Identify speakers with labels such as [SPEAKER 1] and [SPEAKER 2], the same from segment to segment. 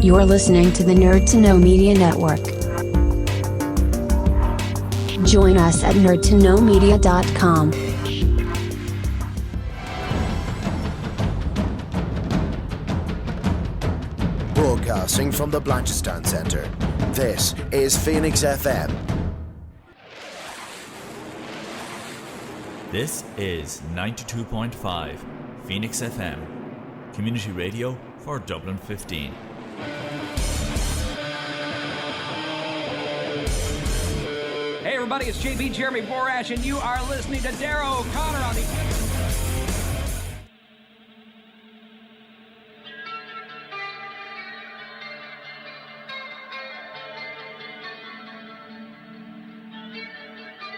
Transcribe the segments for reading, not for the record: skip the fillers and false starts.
[SPEAKER 1] You're listening to the Nerd to Know Media Network. Join us at nerdtoknowmedia.com.
[SPEAKER 2] Broadcasting from the Blanchardstown Centre, this is Phoenix FM.
[SPEAKER 3] This is 92.5 Phoenix FM, community radio for Dublin 15.
[SPEAKER 4] Hey everybody, it's JB Jeremy Borash, and you are listening to Darrow O'Connor on the...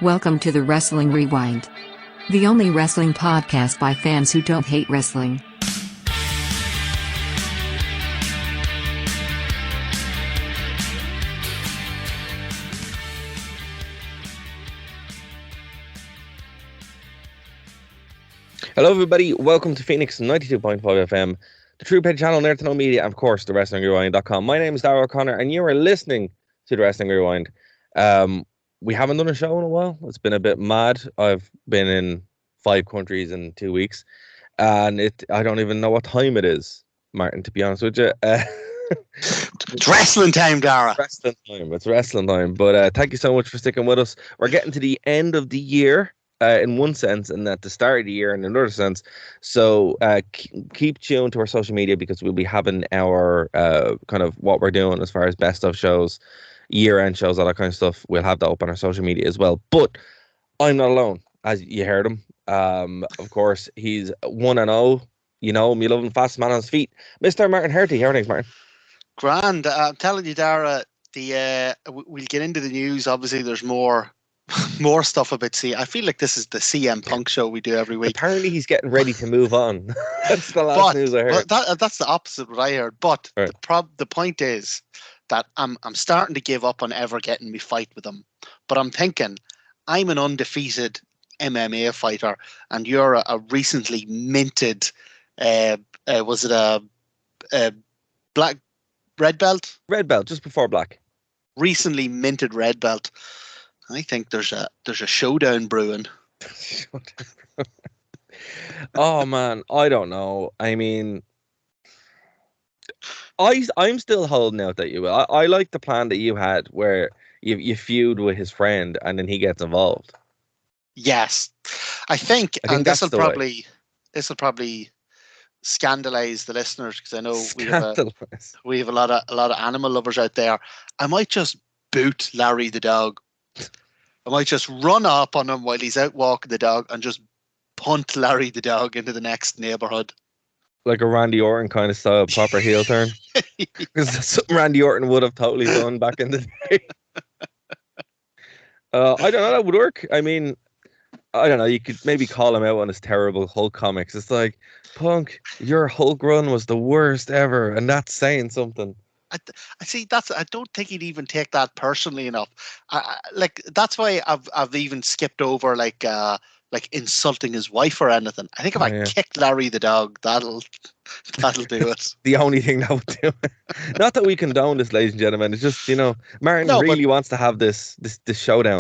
[SPEAKER 5] Welcome to the Wrestling Rewind, the only wrestling podcast by fans who don't hate wrestling.
[SPEAKER 6] Hello everybody, welcome to Phoenix 92.5 FM, the True Page channel, Nerd to Know Media, and of course, the WrestlingRewind.com. My name is Darrow O'Connor, and you are listening to the Wrestling Rewind. We haven't done a show in a while. It's been a bit mad. I've been in 5 countries in 2 weeks, and I don't even know what time it is, Martin, to be honest with you.
[SPEAKER 7] It's wrestling time, Dara.
[SPEAKER 6] It's wrestling time. But thank you so much for sticking with us. We're getting to the end of the year. In one sense, and at the start of the year in another sense. So keep tuned to our social media, because we'll be having our kind of what we're doing as far as best of shows, year-end shows, all that kind of stuff. We'll have that up on our social media as well. But I'm not alone, as you heard him. Of course, he's 1-0. You know him, you love him, fast man on his feet. Mr. Martin Herty. How are things, Martin?
[SPEAKER 7] Grand. I'm telling you, Dara, we'll get into the news. Obviously, there's more stuff about I feel like this is the CM Punk show we do every week.
[SPEAKER 6] Apparently he's getting ready to move on. That's the last news I heard.
[SPEAKER 7] That's the opposite of what I heard. But
[SPEAKER 6] right.
[SPEAKER 7] the point is that I'm starting to give up on ever getting me fight with him. But I'm thinking, I'm an undefeated MMA fighter, and you're a recently minted was it a black red belt?
[SPEAKER 6] Red belt, just before black.
[SPEAKER 7] Recently minted red belt. I think there's a showdown brewing.
[SPEAKER 6] Oh man, I don't know. I mean, I'm still holding out that you will. I like the plan that you had, where you feud with his friend and then he gets involved.
[SPEAKER 7] Yes, I think and
[SPEAKER 6] this will
[SPEAKER 7] probably scandalize the listeners, because I know we have a lot of animal lovers out there. I might just boot Larry the dog. I might just run up on him while he's out walking the dog and just punt Larry the dog into the next neighborhood.
[SPEAKER 6] Like a Randy Orton kind of style, proper heel turn. Because that's something Randy Orton would have totally done back in the day. I don't know, that would work. I mean, I don't know, you could maybe call him out on his terrible Hulk comics. It's like, Punk, your Hulk run was the worst ever, and that's saying something.
[SPEAKER 7] I see. I don't think he'd even take that personally enough. That's why I've even skipped over like insulting his wife or anything. I think if I kicked Larry the dog, that'll do it.
[SPEAKER 6] The only thing that would do it. Not that we condone this, ladies and gentlemen. It's just, Martin really wants to have this showdown.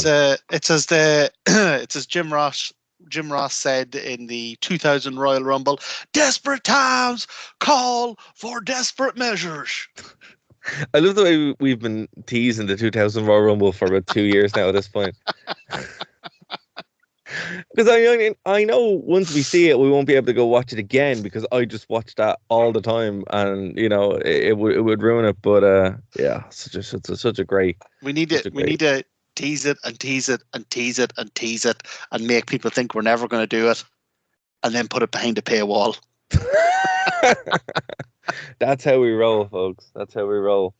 [SPEAKER 7] It's as Jim Ross said in the 2000 Royal Rumble: desperate times call for desperate measures.
[SPEAKER 6] I love the way we've been teasing the 2000 Royal Rumble for about 2 years now at this point. Because I know once we see it, we won't be able to go watch it again, because I just watch that all the time, and it would ruin it. But such a great.
[SPEAKER 7] We need to tease it and tease it and tease it and tease it and make people think we're never going to do it, and then put it behind a paywall.
[SPEAKER 6] That's how we roll, folks. That's how we roll.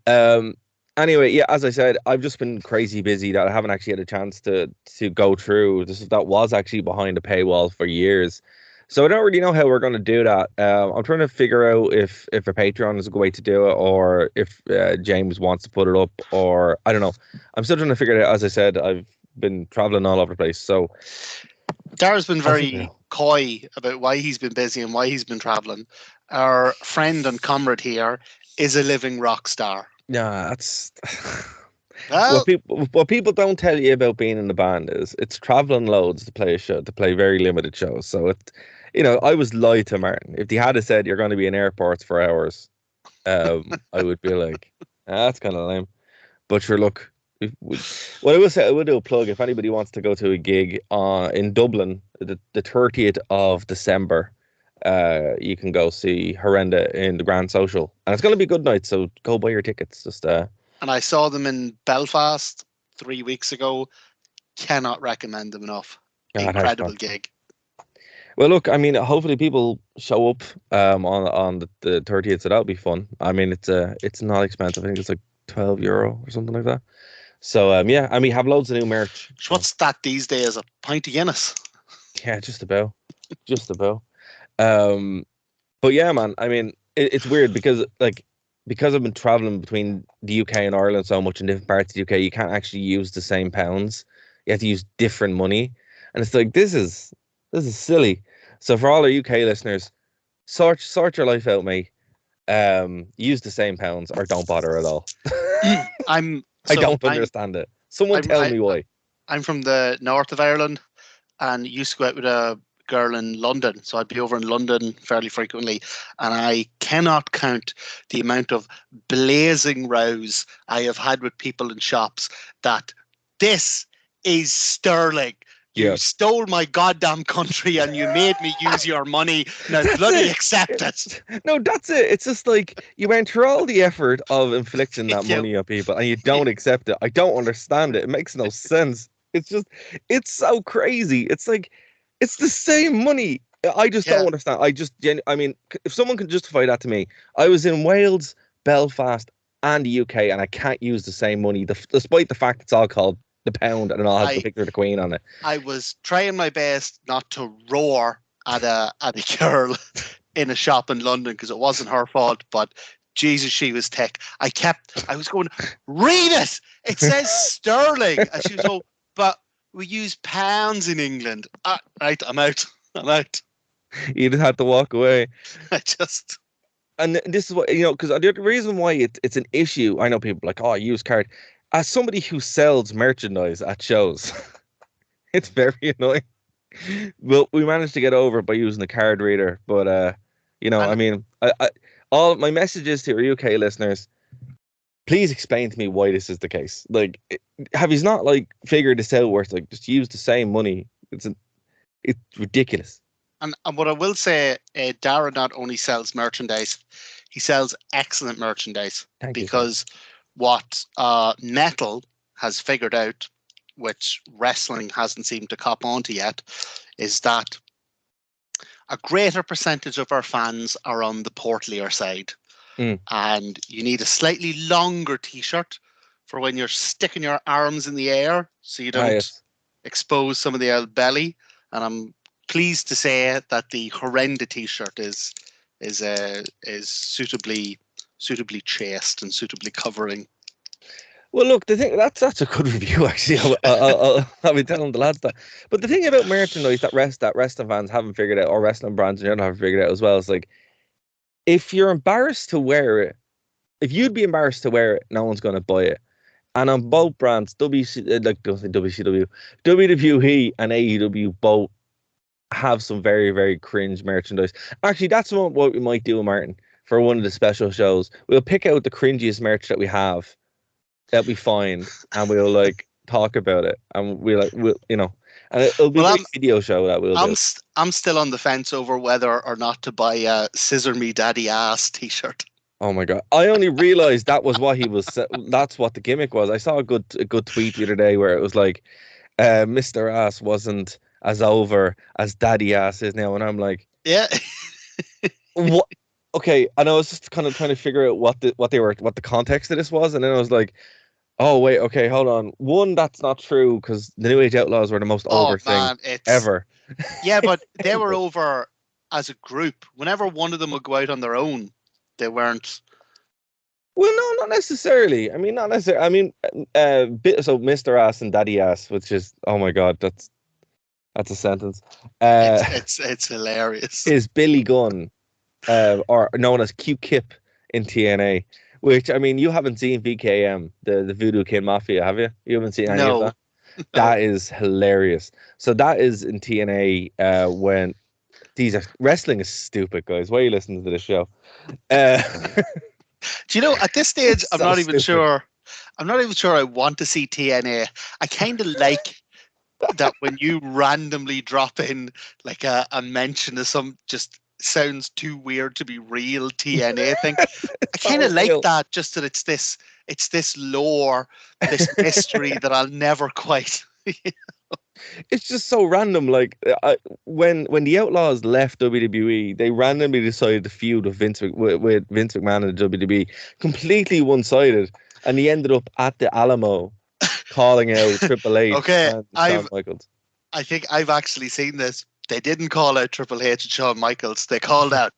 [SPEAKER 6] Anyway, yeah, as I said, I've just been crazy busy that I haven't actually had a chance to go through this. That was actually behind a paywall for years. So I don't really know how we're going to do that. I'm trying to figure out if a Patreon is a good way to do it, or if James wants to put it up, or I don't know. I'm still trying to figure it out. As I said, I've been traveling all over the place. So
[SPEAKER 7] Dara's been very coy about why he's been busy and why he's been traveling. Our friend and comrade here is a living rock star.
[SPEAKER 6] Yeah, that's
[SPEAKER 7] Well,
[SPEAKER 6] what people don't tell you about being in the band is it's traveling loads to play a show, to play very limited shows. So I was lied to Martin. If he had said you're going to be in airports for hours, I would be like, that's kind of lame. But sure, look, what I will say, I will do a plug. If anybody wants to go to a gig in Dublin, the 30th of December, you can go see Horrenda in the Grand Social, and it's going to be a good night. So go buy your tickets.
[SPEAKER 7] And I saw them in Belfast 3 weeks ago. Cannot recommend them enough. Incredible gig.
[SPEAKER 6] Well, look, I mean, hopefully people show up on the 30th, so that'll be fun. I mean, it's not expensive. I think it's like €12 or something like that. So yeah, I mean, have loads of new merch.
[SPEAKER 7] What's that these days? A pint of Guinness?
[SPEAKER 6] Yeah, just about. But yeah, man, I mean, it's weird because I've been traveling between the UK and Ireland so much in different parts of the UK, you can't actually use the same pounds. You have to use different money, and it's like this is silly. So for all our UK listeners, sort your life out, mate. Use the same pounds or don't bother at all. I don't understand it. Someone tell me why.
[SPEAKER 7] I'm from the north of Ireland and used to go out with a girl in London. So I'd be over in London fairly frequently. And I cannot count the amount of blazing rows I have had with people in shops that this is sterling. You stole my goddamn country and you made me use your money. Now bloody accept it.
[SPEAKER 6] No, that's it. It's just like you went through all the effort of inflicting that money on people and you don't accept it. I don't understand it. It makes no sense. It's so crazy. It's like, it's the same money. I just don't understand. I mean, if someone can justify that to me, I was in Wales, Belfast, and the UK, and I can't use the same money, despite the fact it's all called the pound and it all has the picture of the Queen on it.
[SPEAKER 7] I was trying my best not to roar at a girl in a shop in London because it wasn't her fault, but Jesus, she was thick. I was going, read it. It says sterling. And she was going, but we use pounds in England. Right, I'm out.
[SPEAKER 6] You just had to walk away. And this is what, because the reason why it's an issue, I know people are like, oh, use card. As somebody who sells merchandise at shows, it's very annoying. Well, we managed to get over it by using the card reader. But, I mean, all my messages to our UK listeners, please explain to me why this is the case. Like, have you not figured this out where it's like just use the same money? It's ridiculous.
[SPEAKER 7] And what I will say, Dara not only sells merchandise, he sells excellent merchandise. Because what metal has figured out, which wrestling hasn't seemed to cop onto yet, is that a greater percentage of our fans are on the portlier side. And you need a slightly longer t-shirt for when you're sticking your arms in the air so you don't expose some of the old belly. And I'm pleased to say that the Horrenda t-shirt is suitably chaste and suitably covering.
[SPEAKER 6] Well, look, the thing that's a good review actually. I'll be telling the lads that. But the thing about merchandise that wrestling fans haven't figured out, or wrestling brands in general haven't figured out as well, is like, if you're embarrassed to wear it, if you'd be embarrassed to wear it, no one's going to buy it. And on both brands, WCW, WWE and AEW both have some very, very cringe merchandise. Actually, that's what we might do, Martin, for one of the special shows. We'll pick out the cringiest merch that we have, that we find, and we'll talk about it. And and it'll be a video show that we'll do.
[SPEAKER 7] I'm still on the fence over whether or not to buy a Scissor Me Daddy Ass t-shirt.
[SPEAKER 6] Oh my God. I only realized that was what he was, that's what the gimmick was. I saw a good tweet the other day where it was like, Mr. Ass wasn't as over as Daddy Ass is now. And I'm like,
[SPEAKER 7] yeah.
[SPEAKER 6] What? Okay. And I was just kind of trying to figure out what the context of this was. And then I was like, oh, wait, okay, hold on. One, that's not true, because the New Age Outlaws were the most over thing ever.
[SPEAKER 7] Yeah, but they were over as a group. Whenever one of them would go out on their own, they weren't.
[SPEAKER 6] Well, no, not necessarily. I mean, not necessarily. I mean, so Mr. Ass and Daddy Ass, which is, oh my God, that's a sentence.
[SPEAKER 7] It's hilarious.
[SPEAKER 6] Is Billy Gunn, or known as Q-Kip in TNA. Which, I mean, you haven't seen VKM, the Voodoo Kin Mafia, have you? You haven't seen any of that?
[SPEAKER 7] No.
[SPEAKER 6] That is hilarious. So that is in TNA when wrestling is stupid, guys. Why are you listening to this show?
[SPEAKER 7] Do you know, at this stage,
[SPEAKER 6] It's so stupid.
[SPEAKER 7] I'm not even sure I want to see TNA. I kind of like that when you randomly drop in like a mention of some just sounds too weird to be real TNA thing. I kind of like that, just that it's this lore, this mystery that I'll never quite.
[SPEAKER 6] It's just so random. Like when the Outlaws left WWE, they randomly decided to feud with Vince McMahon and the WWE, completely one-sided, and he ended up at the Alamo calling out Triple H
[SPEAKER 7] Okay,
[SPEAKER 6] and Shawn Michaels.
[SPEAKER 7] I think I've actually seen this. They didn't call out Triple H and Shawn Michaels. They called out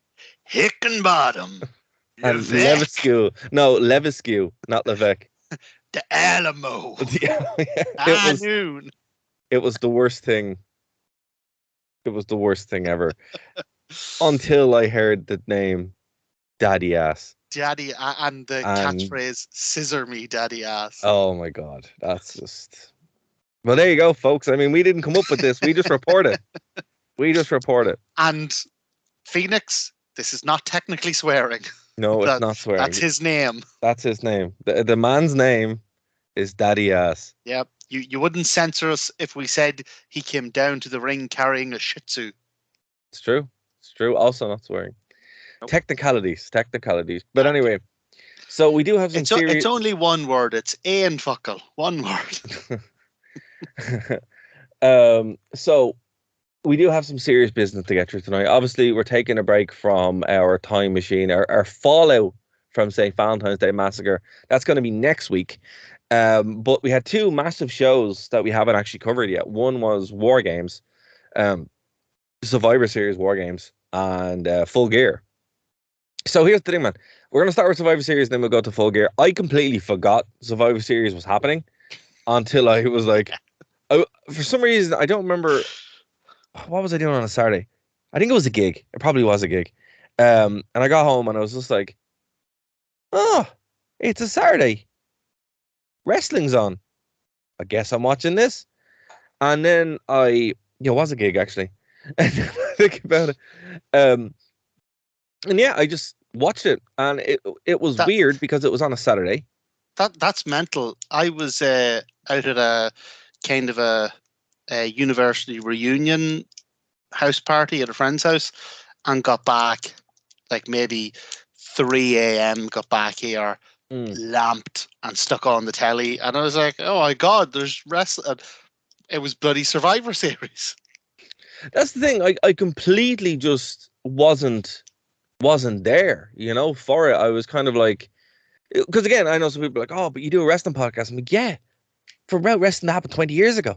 [SPEAKER 7] Hickenbottom.
[SPEAKER 6] And Levesque. No, Levesque, not Levesque.
[SPEAKER 7] The Alamo.
[SPEAKER 6] Noon. It was the worst thing. It was the worst thing ever. Until I heard the name Daddy Ass.
[SPEAKER 7] Daddy, and the catchphrase, scissor me, Daddy Ass.
[SPEAKER 6] Oh my God. That's just... Well, there you go, folks. I mean, we didn't come up with this. We just report it.
[SPEAKER 7] And Phoenix, this is not technically swearing.
[SPEAKER 6] No, it's not swearing.
[SPEAKER 7] That's his name.
[SPEAKER 6] That's his name. The man's name is Daddy Ass.
[SPEAKER 7] Yep. You wouldn't censor us if we said he came down to the ring carrying a Shih Tzu.
[SPEAKER 6] It's true. Also not swearing. Nope. Technicalities. But anyway, so we do have some serious...
[SPEAKER 7] It's only one word. It's and fuckle. One
[SPEAKER 6] word. So we do have some serious business to get through tonight. Obviously, we're taking a break from our time machine, our fallout from St. Valentine's Day Massacre. That's going to be next week. But we had two massive shows that we haven't actually covered yet. One was War Games, Survivor Series War Games, and Full Gear. So here's the thing, man. We're going to start with Survivor Series, then we'll go to Full Gear. I completely forgot Survivor Series was happening until I was like... for some reason, I don't remember... What was I doing on a Saturday? I think it was a gig. It probably was a gig. And I got home and I was just like, oh, it's a Saturday. Wrestling's on. I guess I'm watching this. And then it was a gig actually. And I think about it. And yeah, I just watched it, and it was weird because it was on a Saturday.
[SPEAKER 7] That's mental. I was out at a kind of a university reunion house party at a friend's house, and got back like maybe 3 a.m. Got back here, lamped and stuck on the telly, and I was like, oh my God, there's wrestling. It was bloody Survivor Series.
[SPEAKER 6] That's the thing. I completely just wasn't there, for it. I was kind of like, because again, I know some people are like, oh, but you do a wrestling podcast. I'm like, yeah, for wrestling that happened 20 years ago.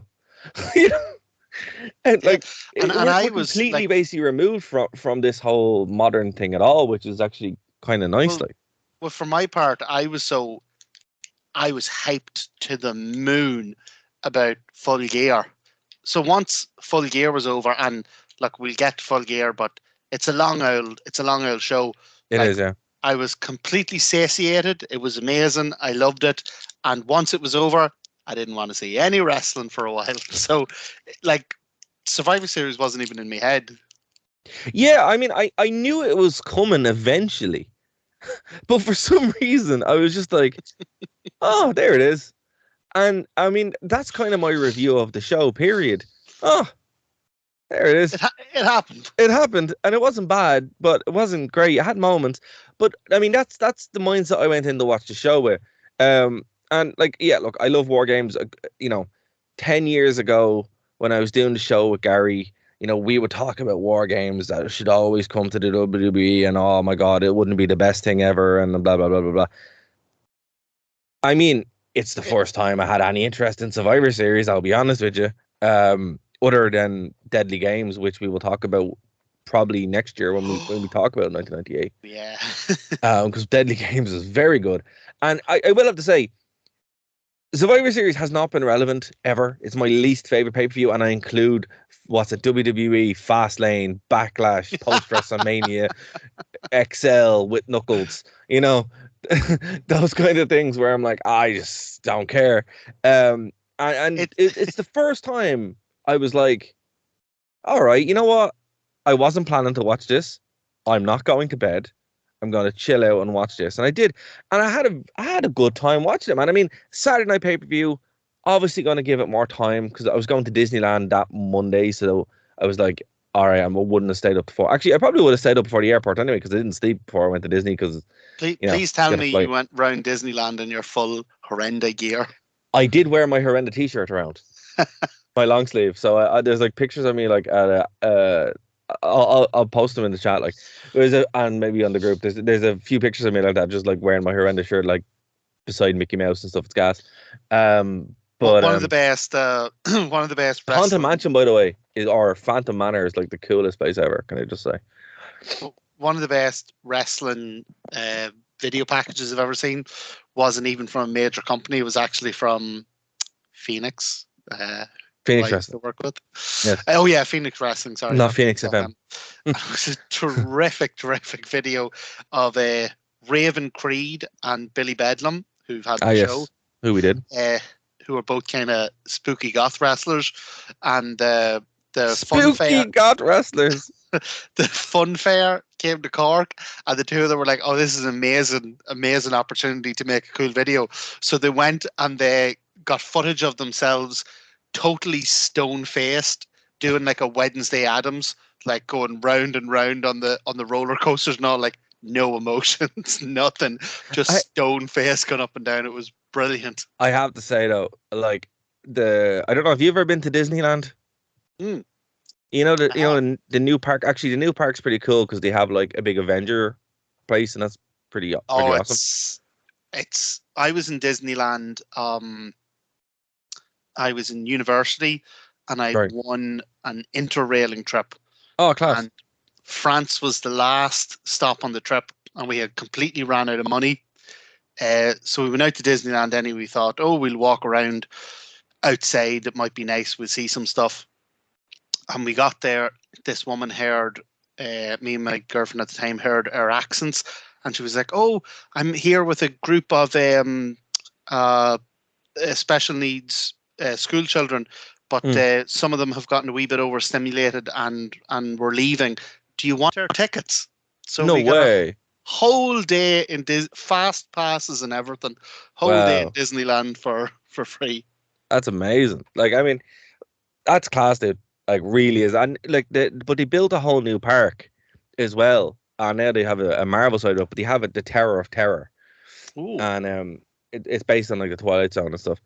[SPEAKER 6] And like, I was completely basically removed from this whole modern thing at all, which is actually kind of nice.
[SPEAKER 7] Well, for my part, I was hyped to the moon about Full Gear. So once Full Gear was over, and look, we'll get to Full Gear, but it's a long old show.
[SPEAKER 6] It is, yeah.
[SPEAKER 7] I was completely satiated. It was amazing. I loved it. And once it was over, I didn't want to see any wrestling for a while. So, like, Survivor Series wasn't even in my head.
[SPEAKER 6] Yeah, I mean, I knew it was coming eventually. But for some reason, I was just like, oh, there it is. And, I mean, that's kind of my review of the show, period. Oh, there it is.
[SPEAKER 7] It happened.
[SPEAKER 6] It happened, and it wasn't bad, but it wasn't great. It had moments. But, I mean, that's the mindset I went in to watch the show with. And like, yeah, look, I love War Games. 10 years ago when I was doing the show with Gary, we would talk about War Games that should always come to the WWE, and oh my God, it wouldn't be the best thing ever, and blah, blah, blah, blah, blah. I mean, it's the first time I had any interest in Survivor Series, I'll be honest with you. Other than Deadly Games, which we will talk about probably next year when we talk about 1998.
[SPEAKER 7] Yeah.
[SPEAKER 6] Because Deadly Games is very good. And I will have to say, Survivor Series has not been relevant ever. It's my least favorite pay-per-view, and I include what's it, WWE, Fastlane, Backlash, Post WrestleMania, XL with Knuckles. Those kind of things where I'm like, I just don't care. It's the first time I was like, all right, you know what? I wasn't planning to watch this. I'm not going to bed. I'm going to chill out and watch this. And I did. And I had a good time watching it, man. I mean, Saturday night pay-per-view, obviously going to give it more time because I was going to Disneyland that Monday. So I was like, all right, I wouldn't have stayed up before. Actually, I probably would have stayed up before the airport anyway because I didn't sleep before I went to Disney because,
[SPEAKER 7] Please tell me you went round Disneyland in your full horrenda gear.
[SPEAKER 6] I did wear my horrenda t-shirt around. My long sleeve. So there's like pictures of me like at I'll post them in the chat. Like and maybe on the group. There's a few pictures of me like that, just like wearing my horrendous shirt, like beside Mickey Mouse and stuff. It's gas. But
[SPEAKER 7] one of the best. One of the best.
[SPEAKER 6] Haunted Mansion, by the way, or Phantom Manor is like the coolest place ever. Can I just say?
[SPEAKER 7] One of the best wrestling video packages I've ever seen wasn't even from a major company. It was actually from Phoenix.
[SPEAKER 6] Phoenix Wrestling.
[SPEAKER 7] To work with.
[SPEAKER 6] Yes.
[SPEAKER 7] Oh yeah, Phoenix Wrestling. Sorry,
[SPEAKER 6] not Phoenix FM.
[SPEAKER 7] It was a terrific video of Raven Creed and Billy Bedlam, who've had the show.
[SPEAKER 6] Who we did.
[SPEAKER 7] Who are both kind of spooky goth wrestlers, and the
[SPEAKER 6] spooky
[SPEAKER 7] fun fair,
[SPEAKER 6] goth wrestlers.
[SPEAKER 7] The fun fair came to Cork, and the two of them were like, "Oh, this is an amazing opportunity to make a cool video." So they went and they got footage of themselves totally stone-faced doing like a Wednesday Addams, like going round and round on the roller coasters and all, like no emotions, nothing, just stone-faced going up and down. It was brilliant.
[SPEAKER 6] I have to say though, like I don't know, have you ever been to Disneyland?
[SPEAKER 7] Mm.
[SPEAKER 6] The new park. Actually, the new park's pretty cool because they have like a big Avenger place, and that's pretty awesome.
[SPEAKER 7] It's. I was in Disneyland. I was in university, and I won an interrailing trip.
[SPEAKER 6] Oh, class!
[SPEAKER 7] And France was the last stop on the trip, and we had completely ran out of money. So we went out to Disneyland anyway. We thought, we'll walk around outside. It might be nice. We'll see some stuff. And we got there. This woman heard, me and my girlfriend at the time heard our accents, and she was like, "Oh, I'm here with a group of special needs school children, but some of them have gotten a wee bit overstimulated and we're leaving. Do you want our tickets?" So
[SPEAKER 6] no
[SPEAKER 7] we got
[SPEAKER 6] way.
[SPEAKER 7] Whole day in fast passes and everything. Whole day in Disneyland for free.
[SPEAKER 6] That's amazing. Like, I mean, that's class, dude. Like, really is. And like, but they built a whole new park as well. And now they have a Marvel side up, but they have the Tower of Terror.
[SPEAKER 7] Ooh.
[SPEAKER 6] And it's based on like the Twilight Zone and stuff.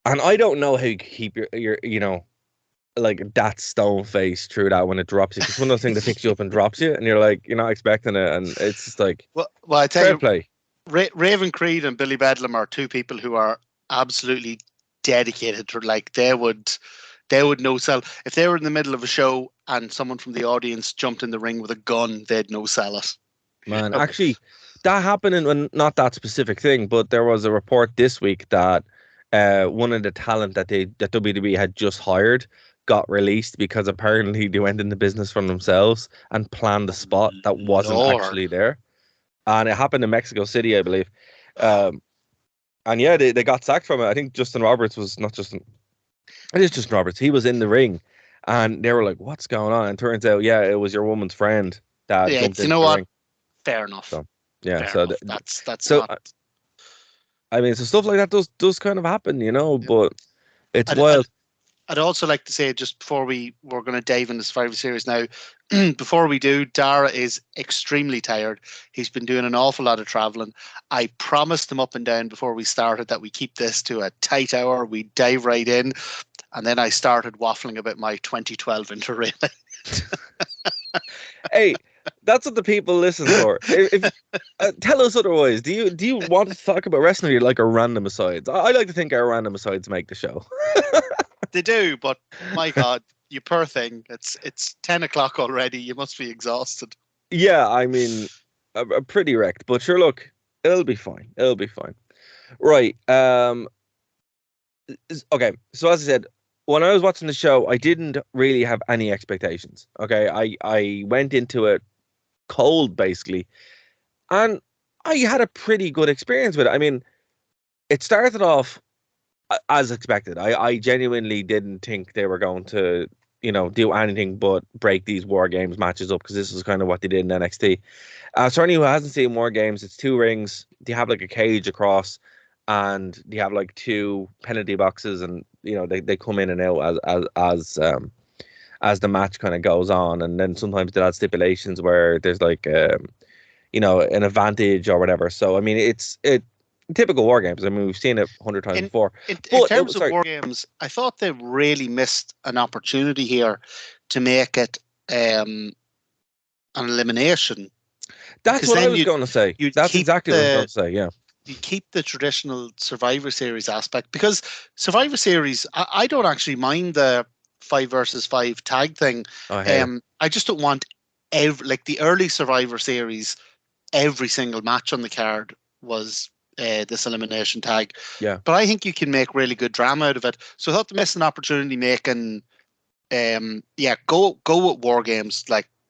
[SPEAKER 6] And I don't know how you keep your like that stone face through that when it drops you. It's one of those things that picks you up and drops you, and you're like, you're not expecting it, and it's just like,
[SPEAKER 7] well, I tell you,
[SPEAKER 6] play.
[SPEAKER 7] Raven Creed and Billy Bedlam are two people who are absolutely dedicated to, like, they would no sell if they were in the middle of a show and someone from the audience jumped in the ring with a gun, they'd no sell it.
[SPEAKER 6] Man, actually, that happened in not that specific thing, but there was a report this week that one of the talent that WWE had just hired got released because apparently they went into business from themselves and planned a spot that wasn't actually there. And it happened in Mexico City, I believe. And yeah, they got sacked from it. I think Justin Roberts was not Justin. It is Justin Roberts. He was in the ring, and they were like, "What's going on?" And turns out, yeah, it was your woman's friend that jumped in the ring.
[SPEAKER 7] Fair enough.
[SPEAKER 6] So, yeah,
[SPEAKER 7] Fair
[SPEAKER 6] so
[SPEAKER 7] enough. That's
[SPEAKER 6] so.
[SPEAKER 7] Not...
[SPEAKER 6] I mean, so stuff like that does kind of happen, but it's wild.
[SPEAKER 7] I'd also like to say, just before we're going to dive into Survivor Series now, before we do, Dara is extremely tired. He's been doing an awful lot of traveling. I promised him up and down before we started that we keep this to a tight hour. We dive right in. And then I started waffling about my 2012 interrailing.
[SPEAKER 6] Hey, that's what the people listen for. If tell us otherwise. Do you want to talk about wrestling, or you like our random asides? I like to think our random asides make the show.
[SPEAKER 7] They do, but my God, you poor thing. It's 10 o'clock already. You must be exhausted.
[SPEAKER 6] Yeah, I mean, I'm pretty wrecked. But sure, look, it'll be fine. It'll be fine. Right. Okay. So as I said, when I was watching the show, I didn't really have any expectations. Okay. I went into it cold basically, and I had a pretty good experience with it. I mean, it started off as expected. I genuinely didn't think they were going to, do anything but break these War Games matches up, because this is kind of what they did in NXT. So anyone who hasn't seen War Games, it's two rings. They have like a cage across, and they have like two penalty boxes, and they come in and out as the match kind of goes on, and then sometimes they add stipulations where there's like an advantage or whatever. So I mean, it's typical War Games. I mean, we've seen it 100 times before.
[SPEAKER 7] In terms of War Games, I thought they really missed an opportunity here to make it an elimination.
[SPEAKER 6] That's what I was going to say. That's exactly what I was going to say. Yeah.
[SPEAKER 7] You keep the traditional Survivor Series aspect, because Survivor Series, I don't actually mind the 5 versus 5 tag thing. I just don't want like the early Survivor Series, every single match on the card was this elimination tag.
[SPEAKER 6] Yeah.
[SPEAKER 7] But I think you can make really good drama out of it. So I thought they missed an opportunity making go with War Games.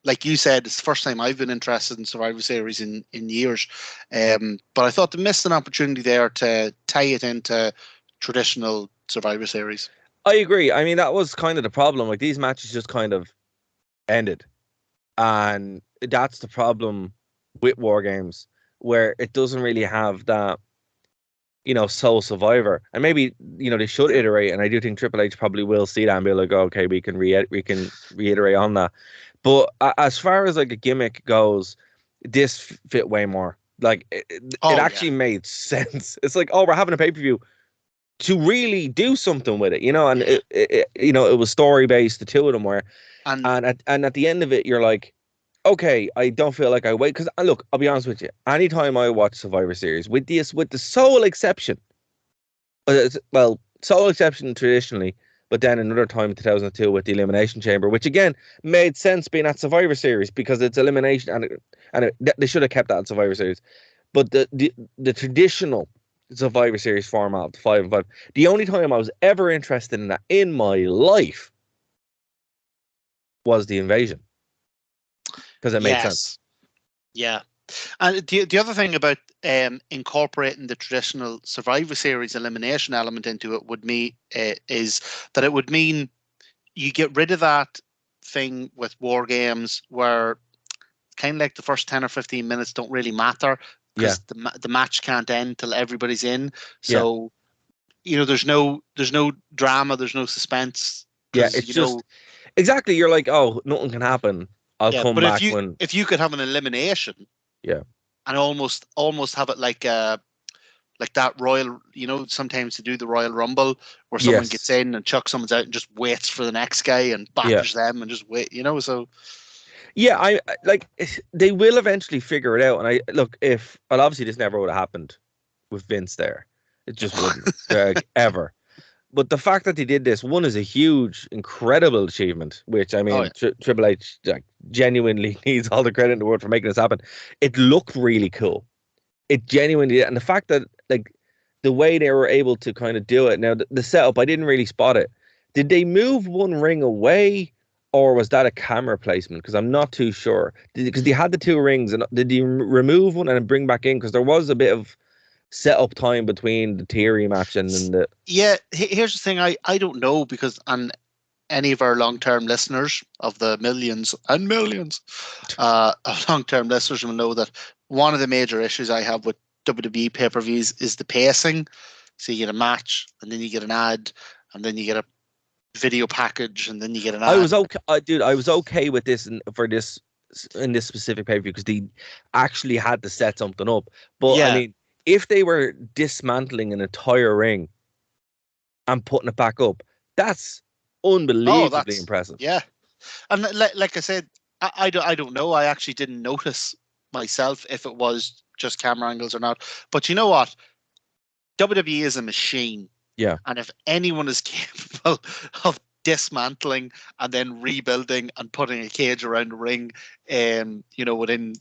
[SPEAKER 7] Like you said, it's the first time I've been interested in Survivor Series in years. But I thought they missed an opportunity there to tie it into traditional Survivor Series.
[SPEAKER 6] I agree. I mean, that was kind of the problem. Like, these matches just kind of ended. And that's the problem with War Games, where it doesn't really have that, sole survivor. And maybe, they should iterate. And I do think Triple H probably will see that and be like, okay, we can reiterate on that. But as far as like a gimmick goes, this fit way more. Like, it actually made sense. It's like, oh, we're having a pay-per-view to really do something with it, and it was story based. The two of them were, and at the end of it, you're like, okay, I don't feel like I wait, because look, I'll be honest with you. Anytime I watch Survivor Series, with the sole exception, sole exception traditionally, but then another time in 2002 with the Elimination Chamber, which again made sense being at Survivor Series because it's elimination, and they should have kept that at Survivor Series. But the traditional Survivor Series format of the 5 and 5, the only time I was ever interested in that in my life was the Invasion, because it made sense.
[SPEAKER 7] Yeah. And the other thing about incorporating the traditional Survivor Series elimination element into it would mean is that it would mean you get rid of that thing with War Games where kind of like the first 10 or 15 minutes don't really matter, because the match can't end till everybody's in. So there's no drama, there's no suspense.
[SPEAKER 6] Yeah, it's just exactly. You're like, oh, nothing can happen. I'll come back
[SPEAKER 7] if you could have an elimination.
[SPEAKER 6] Yeah.
[SPEAKER 7] And almost have it like that Royal, sometimes to do the Royal Rumble where someone gets in and chucks someone out and just waits for the next guy and batters them and just wait, so.
[SPEAKER 6] Yeah, I like, they will eventually figure it out. And obviously this never would have happened with Vince there. It just wouldn't ever. But the fact that they did this, one, is a huge, incredible achievement, which, I mean, Triple H genuinely needs all the credit in the world for making this happen. It looked really cool. It genuinely did. And the fact that, like, the way they were able to kind of do it. Now, the setup, I didn't really spot it. Did they move one ring away, or was that a camera placement? Because I'm not too sure. Because they had the two rings, and did they remove one and then bring back in? Because there was a bit of set up time between the Theory match and the...
[SPEAKER 7] Yeah, here's the thing. I don't know, because on any of our long-term listeners, of the millions and millions of long-term listeners, will know that one of the major issues I have with WWE pay-per-views is the pacing. So you get a match, and then you get an ad, and then you get a video package, and then you get an ad.
[SPEAKER 6] I was okay with this in this specific pay-per-view, because they actually had to set something up. But I mean, if they were dismantling an entire ring and putting it back up, that's unbelievably impressive.
[SPEAKER 7] Yeah. And like I said, I don't know. I actually didn't notice myself if it was just camera angles or not. But you know what? WWE is a machine.
[SPEAKER 6] Yeah.
[SPEAKER 7] And if anyone is capable of dismantling and then rebuilding and putting a cage around the ring, within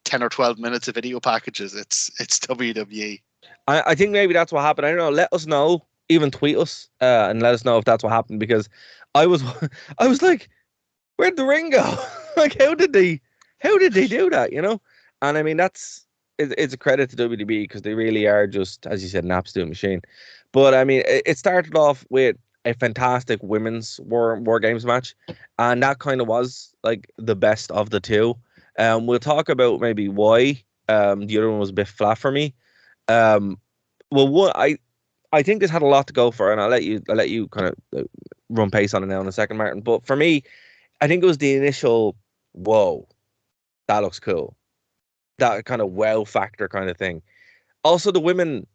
[SPEAKER 7] 10 or 12 minutes of video packages, it's WWE.
[SPEAKER 6] I think maybe that's what happened. I don't know. Let us know. Even tweet us and let us know if that's what happened, because I was I was like, where'd the ring go? Like, how did they do that? You know? And I mean, it's a credit to WWE, because they really are just, as you said, an absolute machine. But I mean, it started off with a fantastic women's war games match, and that kind of was like the best of the two. We'll talk about maybe why the other one was a bit flat for me. Um, well, what I think this had a lot to go for, and I'll let you kind of run pace on it now in a second, Martin. But for me, I think it was the initial whoa, that looks cool, that kind of wow factor kind of thing. Also, the women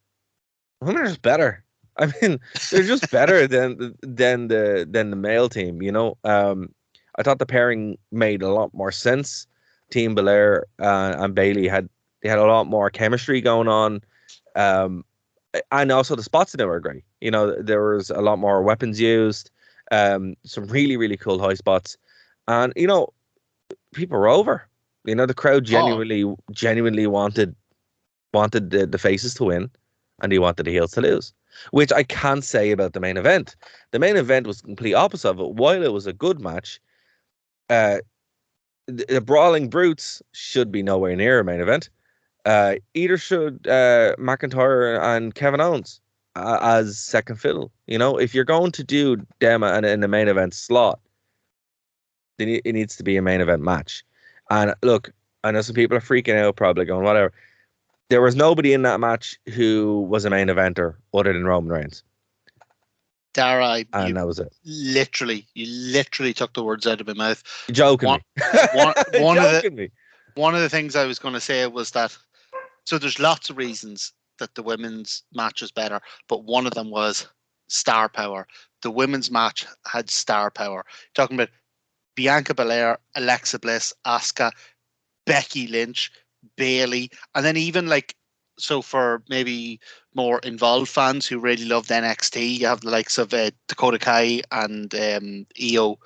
[SPEAKER 6] are just better. I mean, they're just better than the male team. You know, I thought the pairing made a lot more sense. Team Belair and Bailey had a lot more chemistry going on. Um, and also the spots in them were great. You know, there was a lot more weapons used, some really, really cool high spots. And, you know, people were over. You know, the crowd genuinely wanted the faces to win, and they wanted the heels to lose, which I can't say about the main event. The main event was the complete opposite of it. While it was a good match, the Brawling Brutes should be nowhere near a main event. Either should McIntyre and Kevin Owens as second fiddle. You know, if you're going to do them in the main event slot, then it needs to be a main event match. And look, I know some people are freaking out, probably going, whatever. There was nobody in that match who was a main eventer other than Roman Reigns.
[SPEAKER 7] Dara,
[SPEAKER 6] and that was it.
[SPEAKER 7] You literally took the words out of my mouth.
[SPEAKER 6] You're joking me.
[SPEAKER 7] One of the things I was going to say was that, so there's lots of reasons that the women's match is better, but one of them was star power. The women's match had star power. Talking about Bianca Belair, Alexa Bliss, Asuka, Becky Lynch, Bailey, and then even like, so for maybe more involved fans who really loved NXT, you have the likes of Dakota Kai and Io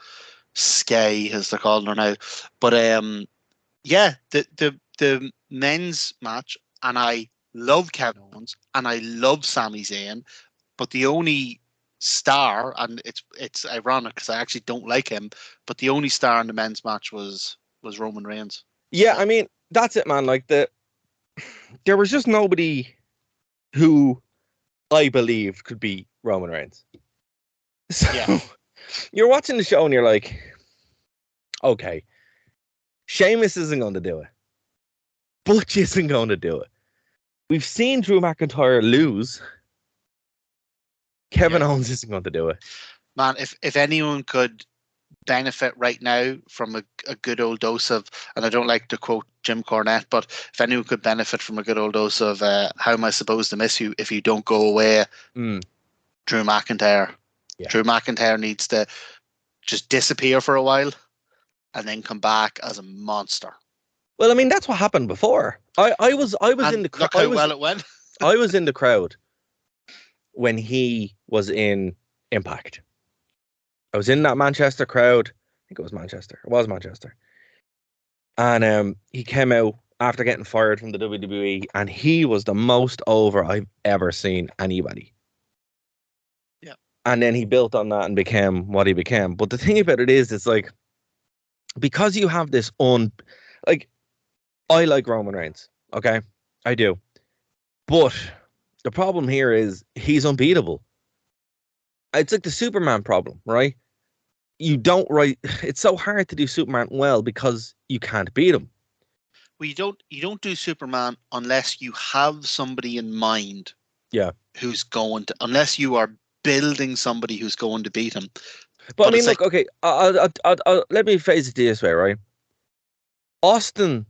[SPEAKER 7] Sky, as they're calling her now. But yeah, the men's match, and I love Kevin Owens and I love Sami Zayn, but the only star, and it's ironic because I actually don't like him, but the only star in the men's match was Roman Reigns.
[SPEAKER 6] Yeah, I mean, that's it, man. Like, there was just nobody who I believe could beat Roman Reigns. So yeah. You're watching the show and you're like, okay, Sheamus isn't going to do it. Butch isn't going to do it. We've seen Drew McIntyre lose. Kevin Owens isn't going to do it.
[SPEAKER 7] Man, if anyone could benefit right now from a good old dose of, and I don't like to quote Jim Cornette, but if anyone could benefit from a good old dose of how am I supposed to miss you if you don't go away, Drew McIntyre. Yeah. Drew McIntyre needs to just disappear for a while and then come back as a monster.
[SPEAKER 6] Well, I mean, that's what happened before. I was in the crowd.
[SPEAKER 7] Look how well it went.
[SPEAKER 6] I was in the crowd when he was in Impact. I was in that Manchester crowd. I think it was Manchester. It was Manchester. And he came out after getting fired from the WWE, and he was the most over I've ever seen anybody.
[SPEAKER 7] Yeah.
[SPEAKER 6] And then he built on that and became what he became. But the thing about it is, it's like, because you have this I like Roman Reigns, okay? I do. But the problem here is he's unbeatable. It's like the Superman problem, right? It's so hard to do Superman well because you can't beat him.
[SPEAKER 7] Well, you don't do Superman unless you have somebody in mind.
[SPEAKER 6] Yeah.
[SPEAKER 7] Who's going to, unless you are building somebody who's going to beat him.
[SPEAKER 6] But I mean, look, okay, I'll let me phrase it this way, right? Austin